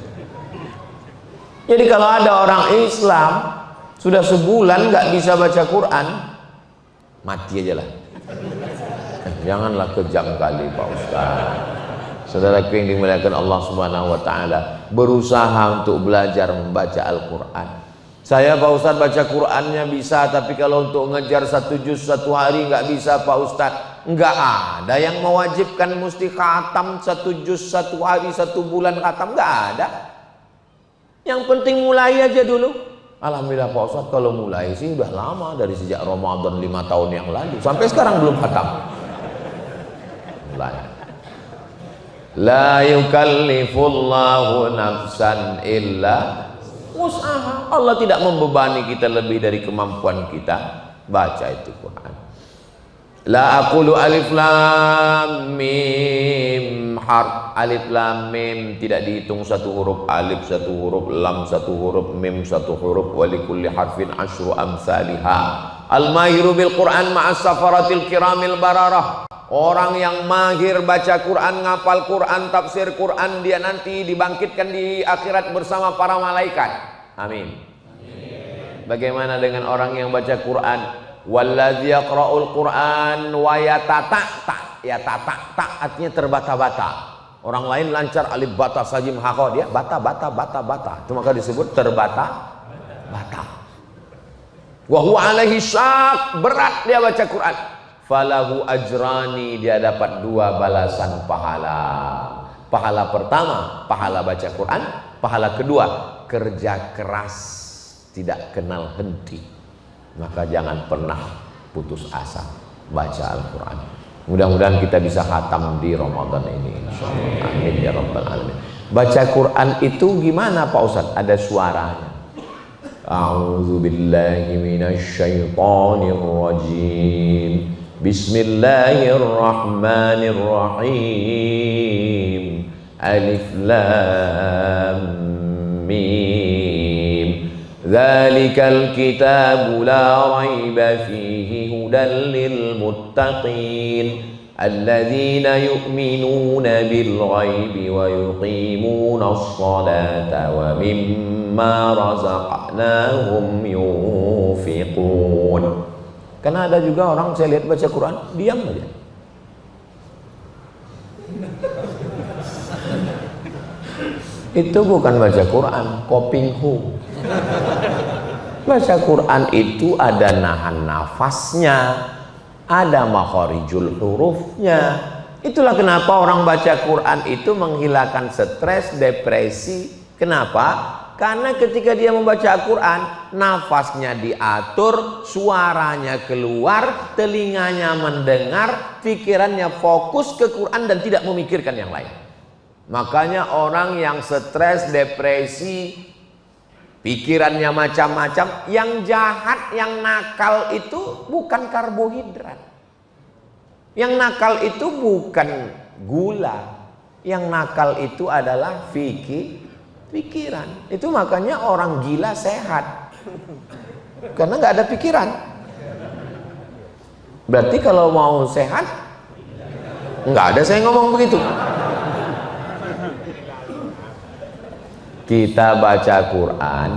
Jadi kalau ada orang Islam sudah sebulan nggak bisa baca Quran, mati aja lah. Janganlah kejam kali Pak Ustaz. Saudaraku yang dimuliakan Allah Subhanahu wa taala, berusaha untuk belajar membaca Al-Qur'an. Saya Pak Ustaz baca Qur'annya bisa, tapi kalau untuk ngejar 1 juz 1 hari nggak bisa Pak Ustaz. Nggak ada yang mewajibkan mesti khatam 1 juz 1 hari 1 bulan khatam, nggak ada. Yang penting mulai aja dulu. Alhamdulillah Pak Ustaz, kalau mulai sih udah lama, dari sejak Ramadan 5 tahun yang lalu sampai sekarang belum khatam. Mulai. La yukallifullahu nafsan illa wus'aha. Allah tidak membebani kita lebih dari kemampuan kita. Baca itu Quran. La aqulu alif lam mim harf. Alif lam mim tidak dihitung 1 huruf, alif 1 huruf, lam 1 huruf, mim 1 huruf, wa likulli harfin asyru amsalha. Al-mahiru bil Quran ma'as safaratil kiramil bararah. Orang yang mahir baca Quran, ngapal Quran, tafsir Quran, dia nanti dibangkitkan di akhirat bersama para malaikat. Amin. Bagaimana dengan orang yang baca Quran? Walladzi yaqra'ul Qur'an wa yatata'ta. Yatata'ta artinya terbata-bata. Orang lain lancar alif bata sajim hakho, dia bata-bata. Itu maka disebut terbata-bata. Wa huwa alaihi syak, berat dia baca Quran. Falahu ajrani, dia dapat 2 balasan pahala. Pahala pertama, pahala baca Quran. Pahala kedua, kerja keras, tidak kenal henti. Maka jangan pernah putus asa baca Al-Quran. Mudah-mudahan kita bisa khatam di Ramadan ini, insyaallah. Amin ya rabbal alamin. Baca Quran itu gimana Pak Ustaz? Ada suaranya. A'udzu billahi minasy syaithanir rajim. Bismillahirrahmanirrahim. Alif lam mim. Dzalikal kitabu la raiba fihi hudan lil muttaqin alladzina yu'minuna bil ghaibi wa yuqimuna as-salata wa mimma razaqnahum yunfiqun. Karena ada juga orang saya lihat baca Quran diam aja. Itu bukan baca Quran, kopinghu. Baca Quran itu ada nahan nafasnya, ada makharijul hurufnya. Itulah kenapa orang baca Quran itu menghilangkan stres, depresi. Kenapa? Karena ketika dia membaca Al-Quran, nafasnya diatur, suaranya keluar, telinganya mendengar, pikirannya fokus ke Quran dan tidak memikirkan yang lain. Makanya orang yang stres, depresi, pikirannya macam-macam, yang jahat, yang nakal itu bukan karbohidrat. Yang nakal itu bukan gula. Yang nakal itu adalah pikiran. Itu makanya orang gila sehat. Karena nggak ada pikiran. Berarti kalau mau sehat, nggak ada saya ngomong begitu. Kita baca Quran,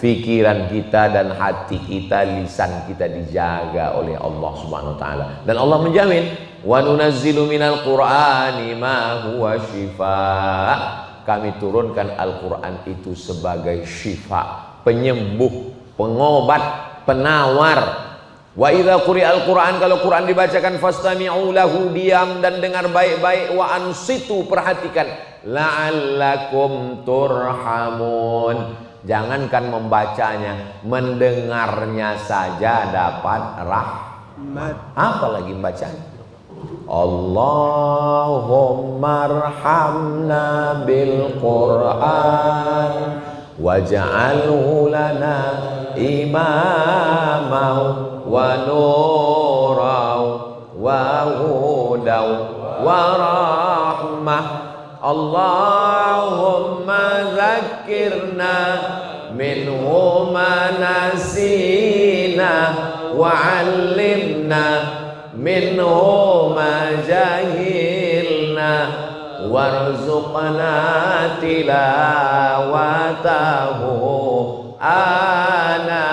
pikiran kita dan hati kita, lisan kita dijaga oleh Allah Subhanahu wa taala. Dan Allah menjamin Wa nunazzilu minal Qur'ani ma huwa syifaa. Kami turunkan Al-Qur'an itu sebagai syifa, penyembuh, pengobat, penawar. Wa idza quri'al Qur'an, kalau Quran dibacakan fastami'u lahu, diam dan dengar baik-baik, wa ansitu, perhatikan, la'allakum turhamun. Jangankan membacanya, mendengarnya saja dapat rahmat, apalagi bacanya. Allahumma arhamna bil Qur'an waj'alhu lana imamau wa nurau wa hudaw wa rahmah. Allahumma zakkirna minhu ma nasina wa 'allimna minhu ma jahilna warzuqna tilawatahu ana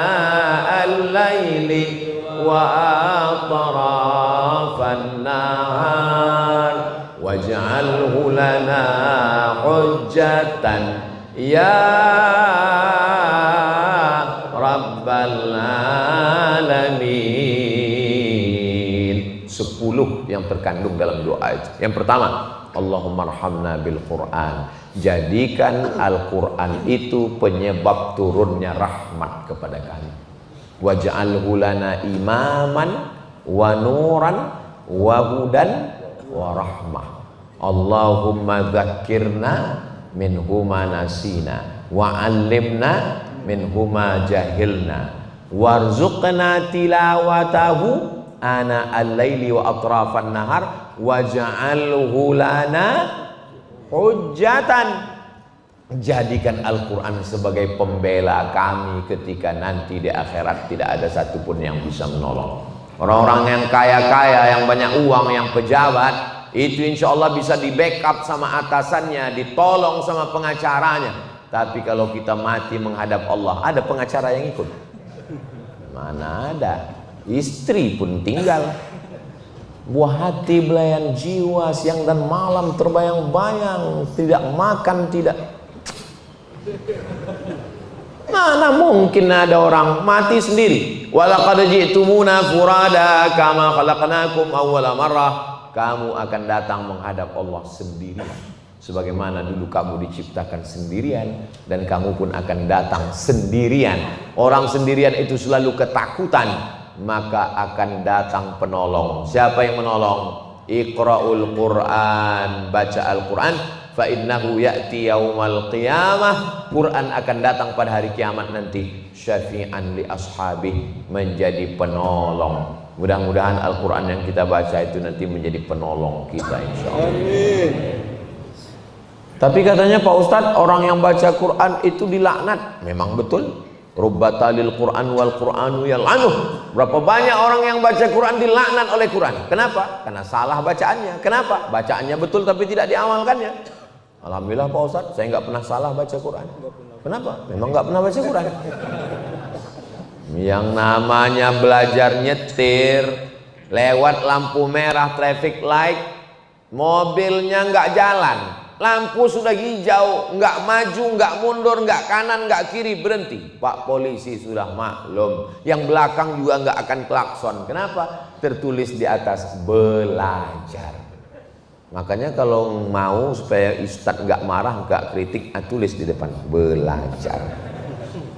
al-laili wa atrafan nahar waj'alhu lana hujjatan ya rabbal alamin. 10 yang terkandung dalam doa itu. Yang pertama, Allahumma arhamna bil Qur'an. Jadikan Al-Quran itu penyebab turunnya rahmat kepada kami. Waj'alhu lana imaman wa nuran wa hudan wa rahmah. Allahumma dzakkirna minhu ma nasina wa 'allimna minhu ma jahilna warzuqna tilawatahu ana al-laili wa atrafan nahar waj'alhu lana hujjatan. Jadikan Al-Quran sebagai pembela kami ketika nanti di akhirat tidak ada satupun yang bisa menolong. Orang-orang yang kaya-kaya, yang banyak uang, yang pejabat, itu insya Allah bisa di backup sama atasannya, ditolong sama pengacaranya. Tapi kalau kita mati menghadap Allah, ada pengacara yang ikut? Mana ada. Istri pun tinggal. Buah hati, belayan jiwa, siang dan malam terbayang-bayang, tidak makan, tidak. Mana mungkin ada orang mati sendiri. Walaqad ji'tumuna furada kama khalaqnakum awwala marrah. Kamu akan datang menghadap Allah sendirian, sebagaimana dulu kamu diciptakan sendirian, dan kamu pun akan datang sendirian. Orang sendirian itu selalu ketakutan, maka akan datang penolong. Siapa yang menolong? Iqra'ul Qur'an, baca Al-Quran, fa innahu ya'ti yaumal qiyamah. Quran akan datang pada hari kiamat nanti, syafi'an li ashabih, menjadi penolong. Mudah-mudahan Al-Quran yang kita baca itu nanti menjadi penolong kita, insya Allah. Amin. Tapi katanya Pak Ustadz, orang yang baca Quran itu dilaknat. Memang betul. Rubbatalil Quran wal Quranu yal'anuh. Berapa banyak orang yang baca Quran dilaknat oleh Quran. Kenapa? Karena salah bacaannya. Kenapa? Bacaannya betul tapi tidak diamalkannya. Alhamdulillah Pak Ustadz, saya nggak pernah salah baca Quran. Kenapa? Memang nggak pernah baca Quran. Yang namanya belajar nyetir, lewat lampu merah traffic light, mobilnya nggak jalan, lampu sudah hijau, nggak maju, nggak mundur, nggak kanan, nggak kiri, berhenti. Pak polisi sudah maklum, yang belakang juga nggak akan klakson. Kenapa? Tertulis di atas belajar. Makanya kalau mau supaya Ustadz nggak marah, nggak kritik, tulis di depan belajar.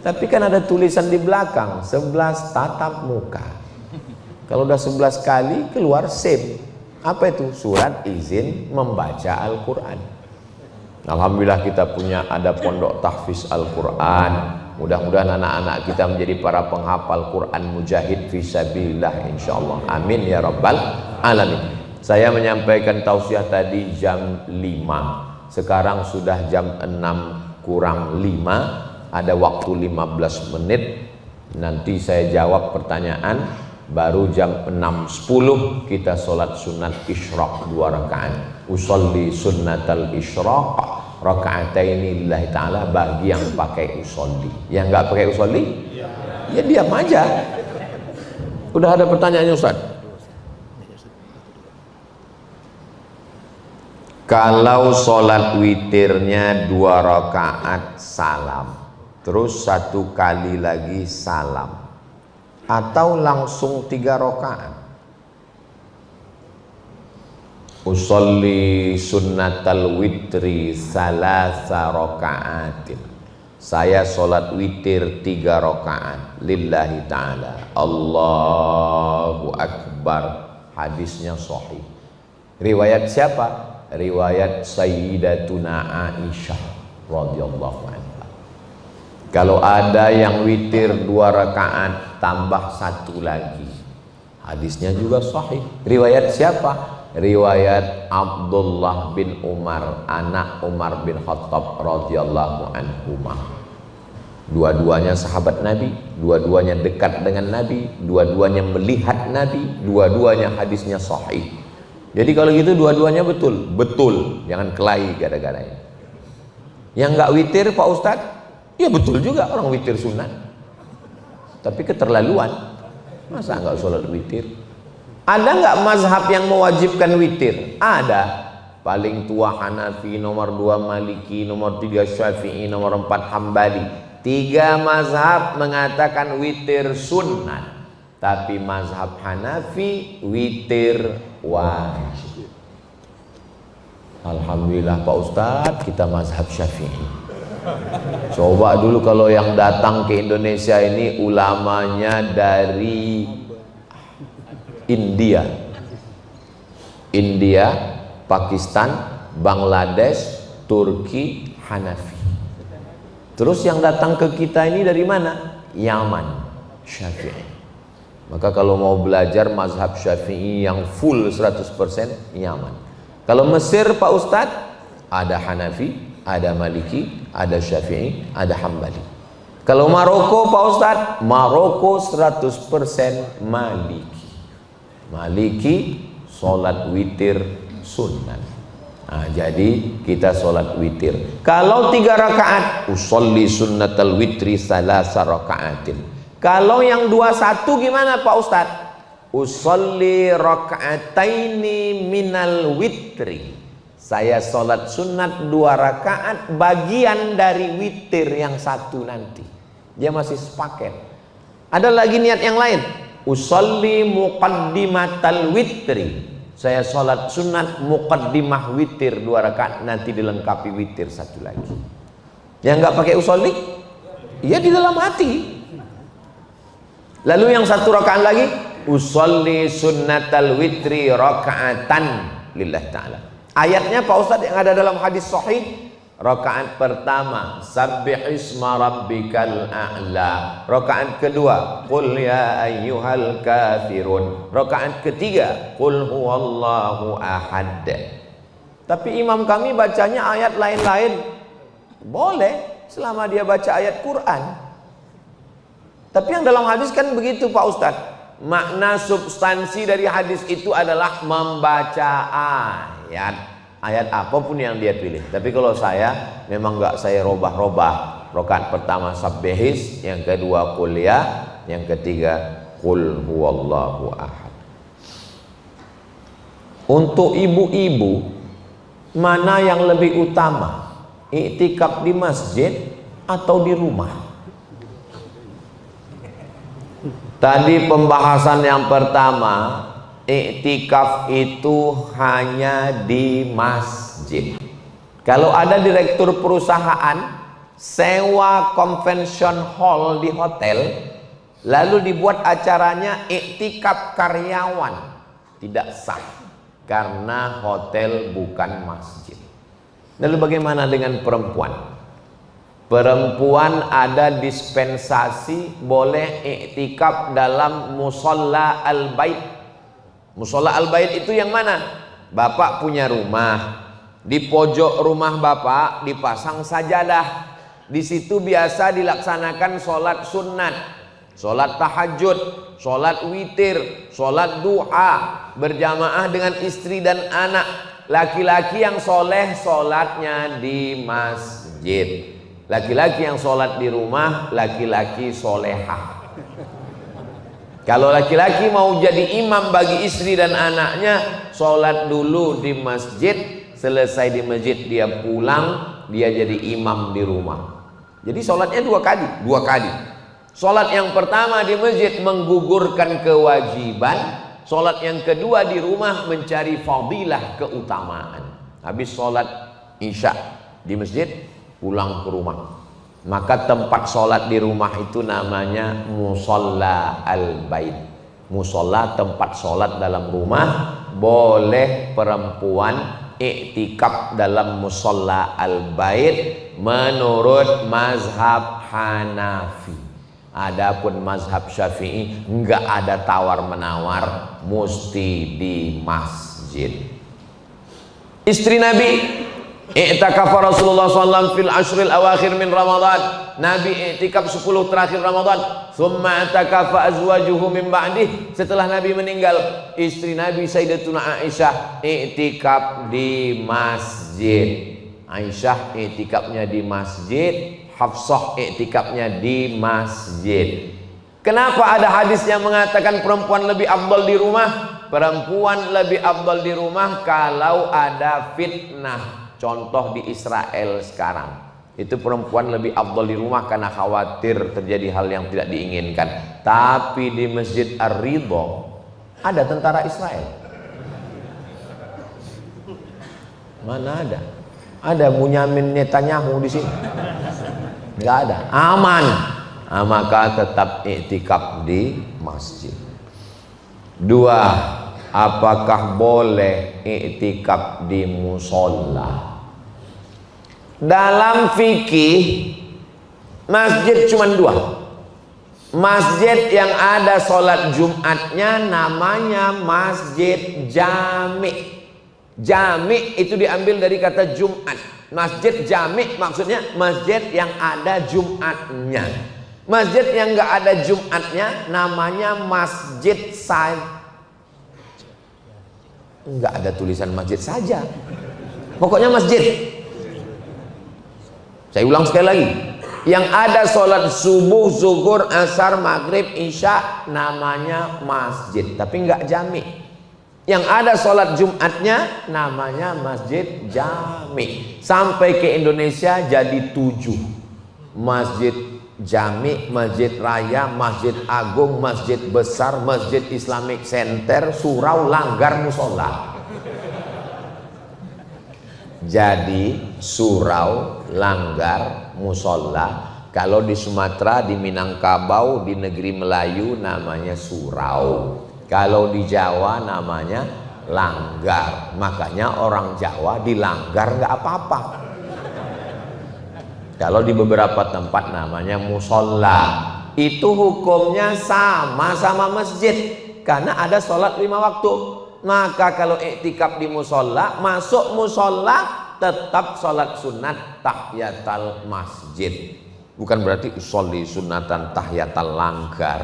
Tapi kan ada tulisan di belakang 11 tatap muka. Kalau udah 11 kali keluar save. Apa itu? Surat izin membaca Al-Quran. Alhamdulillah kita punya ada pondok tahfiz Al-Quran. Mudah-mudahan anak-anak kita menjadi para penghafal Quran mujahid fisabilillah, insyaallah. Amin ya rabbal alamin. Saya menyampaikan tausiah tadi jam 5. Sekarang sudah jam 6 kurang 5. Ada waktu 15 menit. Nanti saya jawab pertanyaan. Baru jam 6.10 kita sholat sunat isyraq 2 rakaat. Usolli sunnatal isyraq raka'ataini lillahi ta'ala, bagi yang pakai usolli. Yang nggak pakai usolli, ya diam aja. Udah ada pertanyaannya Ustaz? Kalau sholat witirnya 2 rakaat salam, terus 1 kali lagi salam, atau langsung 3 rakaat. Usolli sunnatal witri salasa rakaatin. Saya sholat witir 3 rakaat lillahi ta'ala. Allahu Akbar. Hadisnya sahih. Riwayat siapa? Riwayat Sayyidatuna Aisyah radhiyallahu anha. Kalau ada yang witir 2 rakaat tambah 1 lagi, hadisnya juga sahih. Riwayat siapa? Riwayat Abdullah bin Umar, anak Umar bin Khattab radhiyallahu anhuma. Dua-duanya sahabat Nabi, dua-duanya dekat dengan Nabi, dua-duanya melihat Nabi, dua-duanya hadisnya sahih. Jadi kalau gitu dua-duanya betul, betul, jangan kelahi gara-garanya. Yang nggak witir Pak Ustadz, ya betul juga orang witir sunat, tapi keterlaluan. Masa nggak sholat witir? Ada nggak mazhab yang mewajibkan witir? Ada. Paling tua Hanafi, nomor 2 Maliki, nomor 3 Syafi'i, nomor 4 Hambali. 3 mazhab mengatakan witir sunat, tapi mazhab Hanafi witir wajib. Alhamdulillah Pak Ustadz, kita mazhab Syafi'i. Coba dulu kalau yang datang ke Indonesia ini ulamanya dari India, Pakistan, Bangladesh, Turki, Hanafi. Terus yang datang ke kita ini dari mana? Yaman, Syafi'i. Maka kalau mau belajar mazhab Syafi'i yang full 100% Yaman. Kalau Mesir Pak Ustadz, ada Hanafi, ada Maliki, ada Syafi'i, ada Hambali. Kalau Maroko Pak Ustadz, Maroko 100% Maliki. Maliki sholat witir sunnah. Nah, jadi kita sholat witir. Kalau 3 rakaat, usolli sunnatal witri salasa rakaatin. Kalau yang 21 gimana Pak Ustadz? Usolli rakaataini minal witri. Saya sholat sunat 2 rakaat bagian dari witir yang 1 nanti. Dia masih sepaket. Ada lagi niat yang lain. Usolli muqaddimatal witri. Saya sholat sunat muqaddimah witir 2 rakaat, nanti dilengkapi witir 1 lagi. Yang nggak pakai usolli, ya di dalam hati. Lalu yang 1 rakaat lagi, usolli sunnatal witri rakaatan lillah ta'ala. Ayatnya Pak Ustadz yang ada dalam hadis sahih, rakaat pertama sabbih isma rabbikal a'la, rakaat kedua qul ya ayyuhal kafirun, rakaat ketiga qul huwallahu ahad. Tapi imam kami bacanya ayat lain-lain. Boleh selama dia baca ayat Quran. Tapi yang dalam hadis kan begitu Pak Ustadz. Makna substansi dari hadis itu adalah membaca ayat. Ayat apapun yang dia pilih. Tapi kalau saya memang nggak saya robah-robah. Rakaat pertama sabbihis, yang kedua qul ya, yang ketiga qul huwallahu ahad. Untuk ibu-ibu, mana yang lebih utama? Iktikaf di masjid atau di rumah? Tadi pembahasan yang pertama, iktikaf itu hanya di masjid. Kalau ada direktur perusahaan sewa convention hall di hotel, lalu dibuat acaranya iktikaf karyawan, tidak sah karena hotel bukan masjid. Lalu bagaimana dengan perempuan? Perempuan ada dispensasi boleh iktikaf dalam musalla al-bait. Musalla al-bait itu yang mana? Bapak punya rumah, di pojok rumah Bapak dipasang sajadah. Di situ biasa dilaksanakan sholat sunat, sholat tahajud, sholat witir, sholat duha berjamaah dengan istri dan anak. Laki-laki yang soleh sholatnya di masjid. Laki-laki yang sholat di rumah, laki-laki solehah. Kalau laki-laki mau jadi imam bagi istri dan anaknya, sholat dulu di masjid, selesai di masjid dia pulang, dia jadi imam di rumah. Jadi sholatnya dua kali. Sholat yang pertama di masjid menggugurkan kewajiban, sholat yang kedua di rumah mencari fadilah, keutamaan. Habis sholat isya di masjid, pulang ke rumah. Maka tempat sholat di rumah itu namanya musalla al-bait. Musola tempat sholat dalam rumah. Boleh perempuan iktikaf dalam musola al-bait menurut mazhab Hanafi. Adapun mazhab Syafi'i enggak ada tawar-menawar, mesti di masjid. Istri Nabi i'takafa Rasulullah SAW fil ashril awakhir min Ramadan. Nabi i'tikaf 10 terakhir Ramadan. Thumma i'takafa azwajuhu min ba'dih. Setelah Nabi meninggal, istri Nabi Sayyidatuna Aisyah i'tikaf di masjid. Aisyah i'tikafnya di masjid, Hafsah i'tikafnya di masjid. Kenapa ada hadis yang mengatakan perempuan lebih afdal di rumah? Perempuan lebih afdal di rumah kalau ada fitnah. Contoh di Israel sekarang, itu perempuan lebih afdal di rumah karena khawatir terjadi hal yang tidak diinginkan. Tapi di Masjid Ar-Ridha ada tentara Israel. Mana ada? Ada Bunyamin Netanyahu di sini? Enggak ada. Aman. Maka tetap iktikaf di masjid. 2. Apakah boleh iktikaf di musola? Dalam fikih masjid cuma 2. Masjid yang ada sholat Jumatnya namanya masjid jami'. Jami' itu diambil dari kata Jumat. Masjid jami' maksudnya masjid yang ada Jumatnya. Masjid yang nggak ada Jumatnya namanya masjid nggak ada tulisan masjid saja, pokoknya masjid. Saya ulang sekali lagi, yang ada sholat subuh, zuhur, asar, maghrib, isya namanya masjid, tapi nggak jami'. Yang ada sholat Jumatnya namanya masjid jami'. Sampai ke Indonesia jadi 7 masjid jami', masjid raya, masjid agung, masjid besar, masjid Islamic Center, surau, langgar, musola. Jadi surau, langgar, musola. Kalau di Sumatera, di Minangkabau, di negeri Melayu namanya surau. Kalau di Jawa namanya langgar. Makanya orang Jawa di langgar nggak apa-apa. Kalau di beberapa tempat namanya musola. Itu hukumnya sama masjid, karena ada sholat 5 waktu. Maka kalau iktikaf di musola, masuk musola tetap sholat sunat tahiyatul masjid. Bukan berarti usolli sunatan tahiyatul langgar.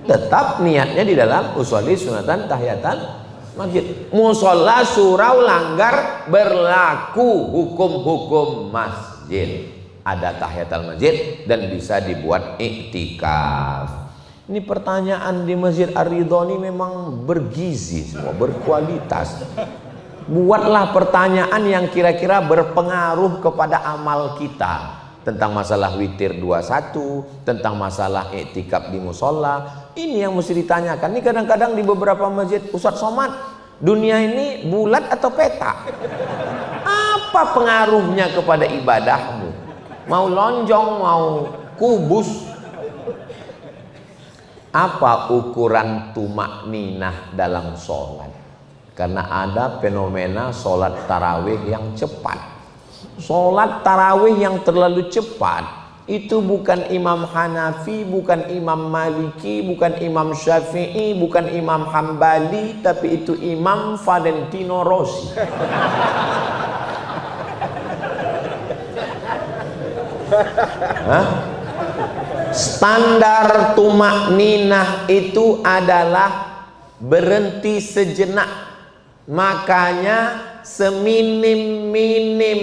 Tetap niatnya di dalam usolli sunatan tahiyatul masjid. Musola, surau, langgar berlaku hukum-hukum masjid. Ada tahiyatul masjid dan bisa dibuat iktikaf. Ini pertanyaan di Masjid Ar-Ridha ini memang bergizi semua, berkualitas. Buatlah pertanyaan yang kira-kira berpengaruh kepada amal kita. Tentang masalah witir 21, tentang masalah iktikaf di musola. Ini yang mesti ditanyakan. Ini kadang-kadang di beberapa masjid, Ustadz Somad, dunia ini bulat atau peta? Apa pengaruhnya kepada ibadahmu? Mau lonjong, mau kubus? Apa ukuran tumakninah dalam sholat? Karena ada fenomena sholat tarawih yang cepat. Sholat tarawih yang terlalu cepat itu bukan Imam Hanafi, bukan Imam Maliki, bukan Imam Syafi'i, bukan Imam Hambali, tapi itu Imam Valentino Rossi. Standar tumakninah itu adalah berhenti sejenak. Makanya seminim-minim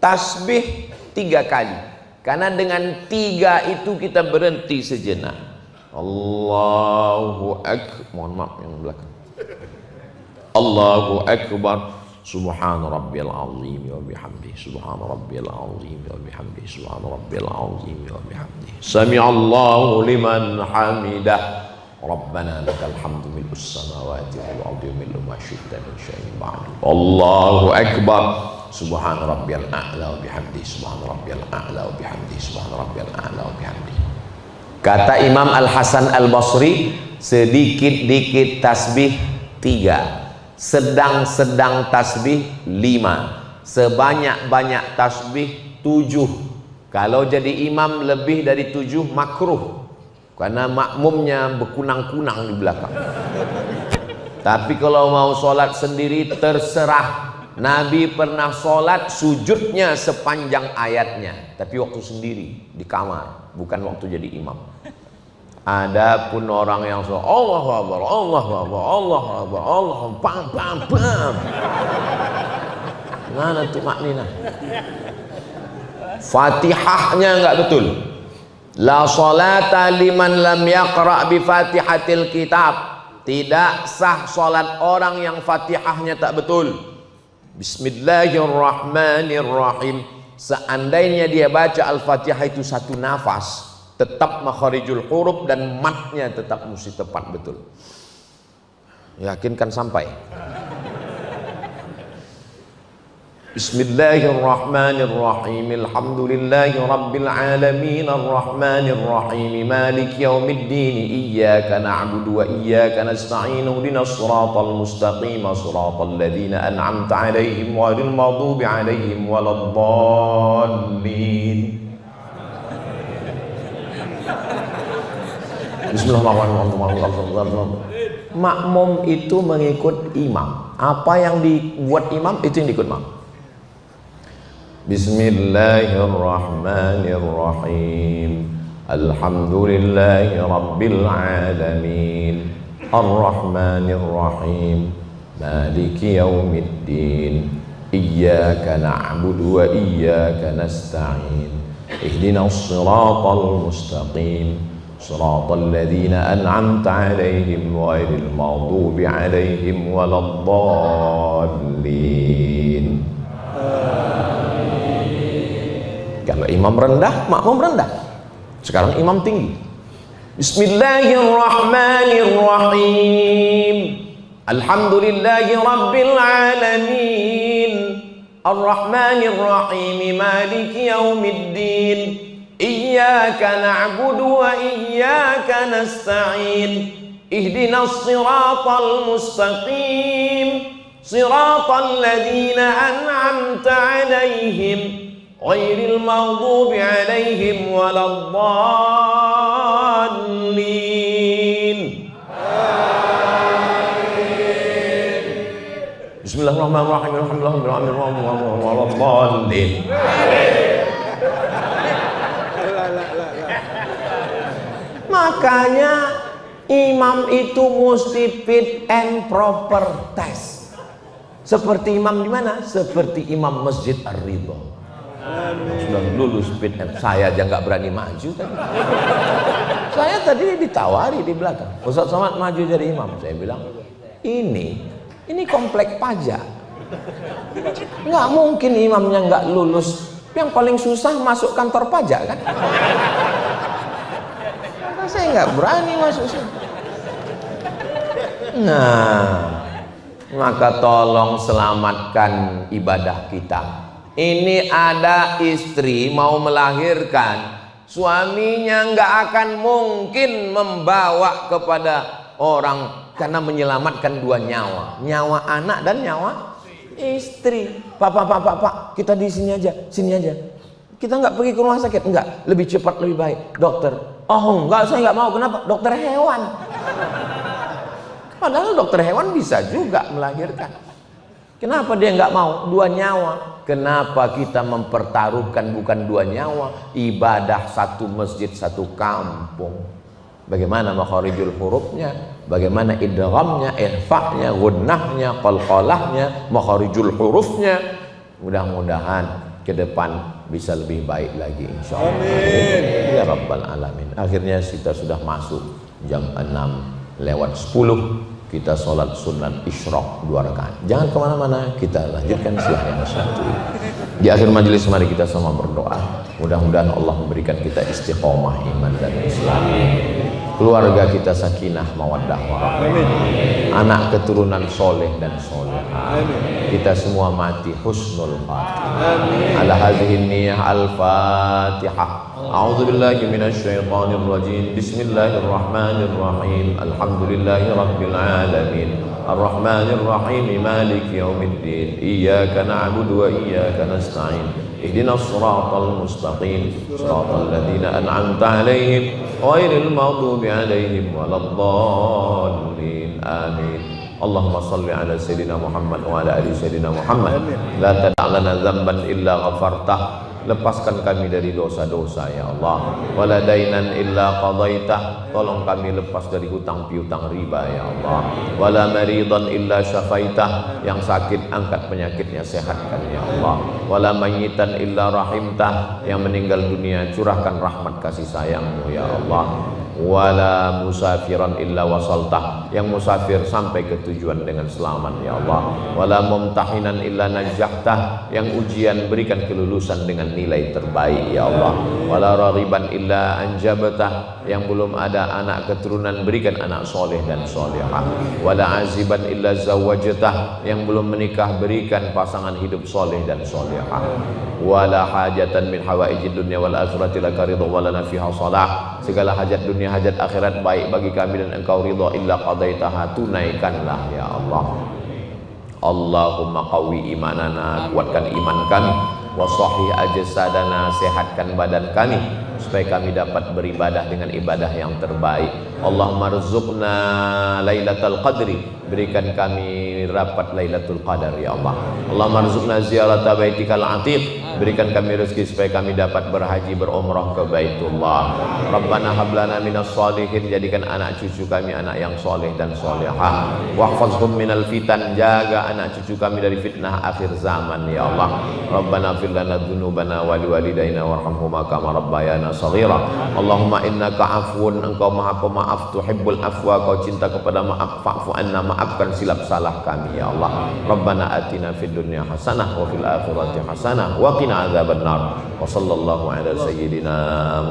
tasbih 3 kali. Karena dengan 3 itu kita berhenti sejenak. Allahu Akbar. Mohon maaf yang belakang. Allahu akbar. Subhana rabbiyal azim wa bihamdihi. Subhana rabbiyal azim wa bihamdihi. Subhana rabbiyal azim wa bihamdihi. Sami'allahu liman hamidah. Rabbana lakal hamdu mil'us samawati wal ardi wa mil'u ma syi'ta min syai'in ba'du. Allahu akbar. Subhana rabbiyal a'la wa bihamdihi. Subhana rabbiyal a'la wa bihamdihi. Subhana rabbiyal a'la wa bihamdihi. Kata Imam Al-Hasan Al-Basri, sedikit-dikit tasbih 3, sedang-sedang tasbih 5, sebanyak-banyak tasbih 7. Kalau jadi imam lebih dari 7 makruh, karena makmumnya berkunang-kunang di belakang. Tapi kalau mau sholat sendiri terserah. Nabi pernah sholat sujudnya sepanjang ayatnya, tapi waktu sendiri di kamar, bukan waktu jadi imam. Adapun orang yang sholat Allahu Akbar, Allahu Akbar, Allahu Akbar, Allah pam pam pam. Mana tuh maknina? Fatihahnya enggak betul. La sholata liman lam yaqra bi Fatihatil kitab. Tidak sah sholat orang yang Fatihahnya tak betul. Bismillahirrahmanirrahim. Seandainya dia baca Al-Fatihah itu satu nafas, tetap makharijul huruf dan matnya tetap mesti tepat betul. Yakinkan sampai. Bismillahirrahmanirrahim. Alhamdulillahi rabbil alamin arrahmanir rahim maliki yaumiddin iyyaka na'budu wa iyyaka nasta'in ihdinas siratal mustaqim siratal ladzina an'amta 'alaihim ghairil maghdubi 'alaihim waladdallin. Bismillahirrahmanirrahim. Makmum itu mengikut imam. Apa yang dibuat imam itu yang diikut imam. Bismillahirrahmanirrahim. Alhamdulillahi rabbil alamin. Ar-Rahmanir Rahim. Maliki yaumiddin. Iyyaka na'budu wa iyyaka nasta'in. Ihdinas siratal mustaqim. Siratal ladzina an'amta 'alaihim ghairil maghdubi 'alaihim waladdallin. Kalau imam rendah, makmum rendah. Sekarang imam tinggi. Bismillahirrahmanirrahim. Alhamdulillahi rabbil alamin. Ar-Rahmanir Rahim. Maliki yaumiddin. Iyyaka na'budu wa iyyaka nasta'in. Ihdinas siratal mustaqim. Siratal ladzina an'amta 'alaihim ghairil maghdubi 'alaihim waladdallin. Amin. Bismillahirrahmanirrahim. Alhamdulillahirabbil waladdallin. Makanya imam itu mesti fit and proper test. Seperti imam di mana? Seperti imam Masjid Ar-Ridha. Sudah lulus fit and. Saya aja nggak berani maju tadi. Saya tadi ditawari di belakang. Ustaz Somad maju jadi imam. Saya bilang, ini komplek pajak. Nggak mungkin imamnya nggak lulus. Yang paling susah masuk kantor pajak kan? Maka saya nggak berani masuk sini. Nah, maka tolong selamatkan ibadah kita. Ini ada istri mau melahirkan, suaminya nggak akan mungkin membawa kepada orang karena menyelamatkan dua nyawa, nyawa anak dan nyawa istri. Pak, kita di sini aja, sini aja. Kita nggak pergi ke rumah sakit, enggak, lebih cepat lebih baik. Dokter, oh enggak, saya nggak mau. Kenapa? Dokter hewan. Padahal dokter hewan bisa juga melahirkan. Kenapa dia nggak mau? Dua nyawa. Kenapa kita mempertaruhkan bukan dua nyawa? Ibadah satu masjid, satu kampung. Bagaimana makharijul hurufnya? Bagaimana idghamnya, ikhfa'nya, gunnahnya, qalqalahnya, makharijul hurufnya? Mudah-mudahan ke depan bisa lebih baik lagi insyaallah. Amin. Ya rabbal alamin. Akhirnya kita sudah masuk jam 6 lewat 10. kita sholat sunat isyraq 2 rakaat. Jangan kemana-mana, kita lanjutkan setelah yang satu. Di akhir majelis mari kita sama berdoa. Mudah-mudahan Allah memberikan kita istiqomah iman dan Islam. Keluarga kita sakinah mawaddah warahmah. Anak keturunan soleh dan solehah. Kita semua mati husnul khatimah. Ala hadhihi niyyah al-Fatihah. A'udzu billahi minasy syaithanir rajim. Bismillahirrahmanirrahim. Alhamdulillahirabbil alamin. Arrahmanir rahim. Maliki yaumiddin. Iyyaka na'budu wa iyyaka nasta'in. Ihdinas siratal mustaqim. Siratal ladzina an'amta 'alaihim ghairil maghdubi 'alaihim waladdallin. Amin. Allahumma salli ala sayyidina Muhammad wa ala ali sayyidina Muhammad. La tada' lana dzamban illa ghafartah. Lepaskan kami dari dosa-dosa ya Allah. Wala dainan illa qadaitah. Tolong kami lepas dari hutang piutang riba ya Allah. Wala maridan illa syafaitah. Yang sakit angkat penyakitnya, sehatkan ya Allah. Wala mayyitan illa rahimtah. Yang meninggal dunia curahkan rahmat kasih sayangmu ya Allah. Wala musafiran illa wasaltah. Yang musafir sampai ke tujuan dengan selamat ya Allah. Wala mumtahinan illa najjahtah. Yang ujian berikan kelulusan dengan nilai terbaik ya Allah. Wala raghiban illa anjabtah. Yang belum ada anak keturunan berikan anak soleh dan solehah. Wala aziban illa zawajtah. Yang belum menikah berikan pasangan hidup soleh dan solehah. Wala hajatan min hawaijid dunya wal akhirati laka ridha wa lana fiha salah. Segala hajat dunia hajat akhirat baik bagi kami dan engkau ridha illa qadaitaha, tunaikanlah ya Allah. Allahumma qawi imanana, kuatkan iman kami, wa sahih ajsadana, sehatkan badan kami supaya kami dapat beribadah dengan ibadah yang terbaik. Allahumma rzuqna lailatul qadri, berikan kami rapat lailatul qadar ya Allah. Allahumma rzuqna ziyarata baitikal atiq, berikan kami rezeki supaya kami dapat berhaji berumrah ke Baitullah. Rabbana hablana minas shalihin, jadikan anak cucu kami anak yang soleh dan solehah. Wahfazhum minal fitan, jaga anak cucu kami dari fitnah akhir zaman ya Allah. Rabbana fir lana dzunubana wa liwalidayna warhamhuma kama rabbayana shaghira. Allahumma innaka afwun, engkau maha pemaaf, tuhibbul afwa, kau cinta kepada maaf, fa'fu anna, maafkan silap salah kami ya Allah. Rabbana atina fid dunya hasanah wa fil akhirati hasanah wa qina adzabannar. Wa sallallahu ala sayyidina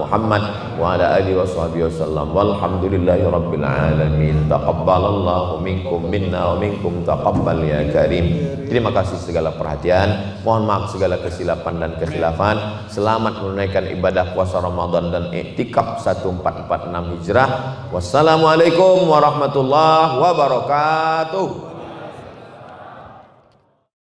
Muhammad wa ala alihi wa sahbihi wasallam. Walhamdulillahi rabbil alamin. Taqabbalallahu minkum minna wa minkum taqabbal ya karim. Terima kasih segala perhatian. Mohon maaf segala kesilapan dan kekhilafan. Selamat menunaikan ibadah puasa Ramadan dan iktikaf 1446 Hijrah. Wassalamualaikum warahmatullahi wabarakatuh.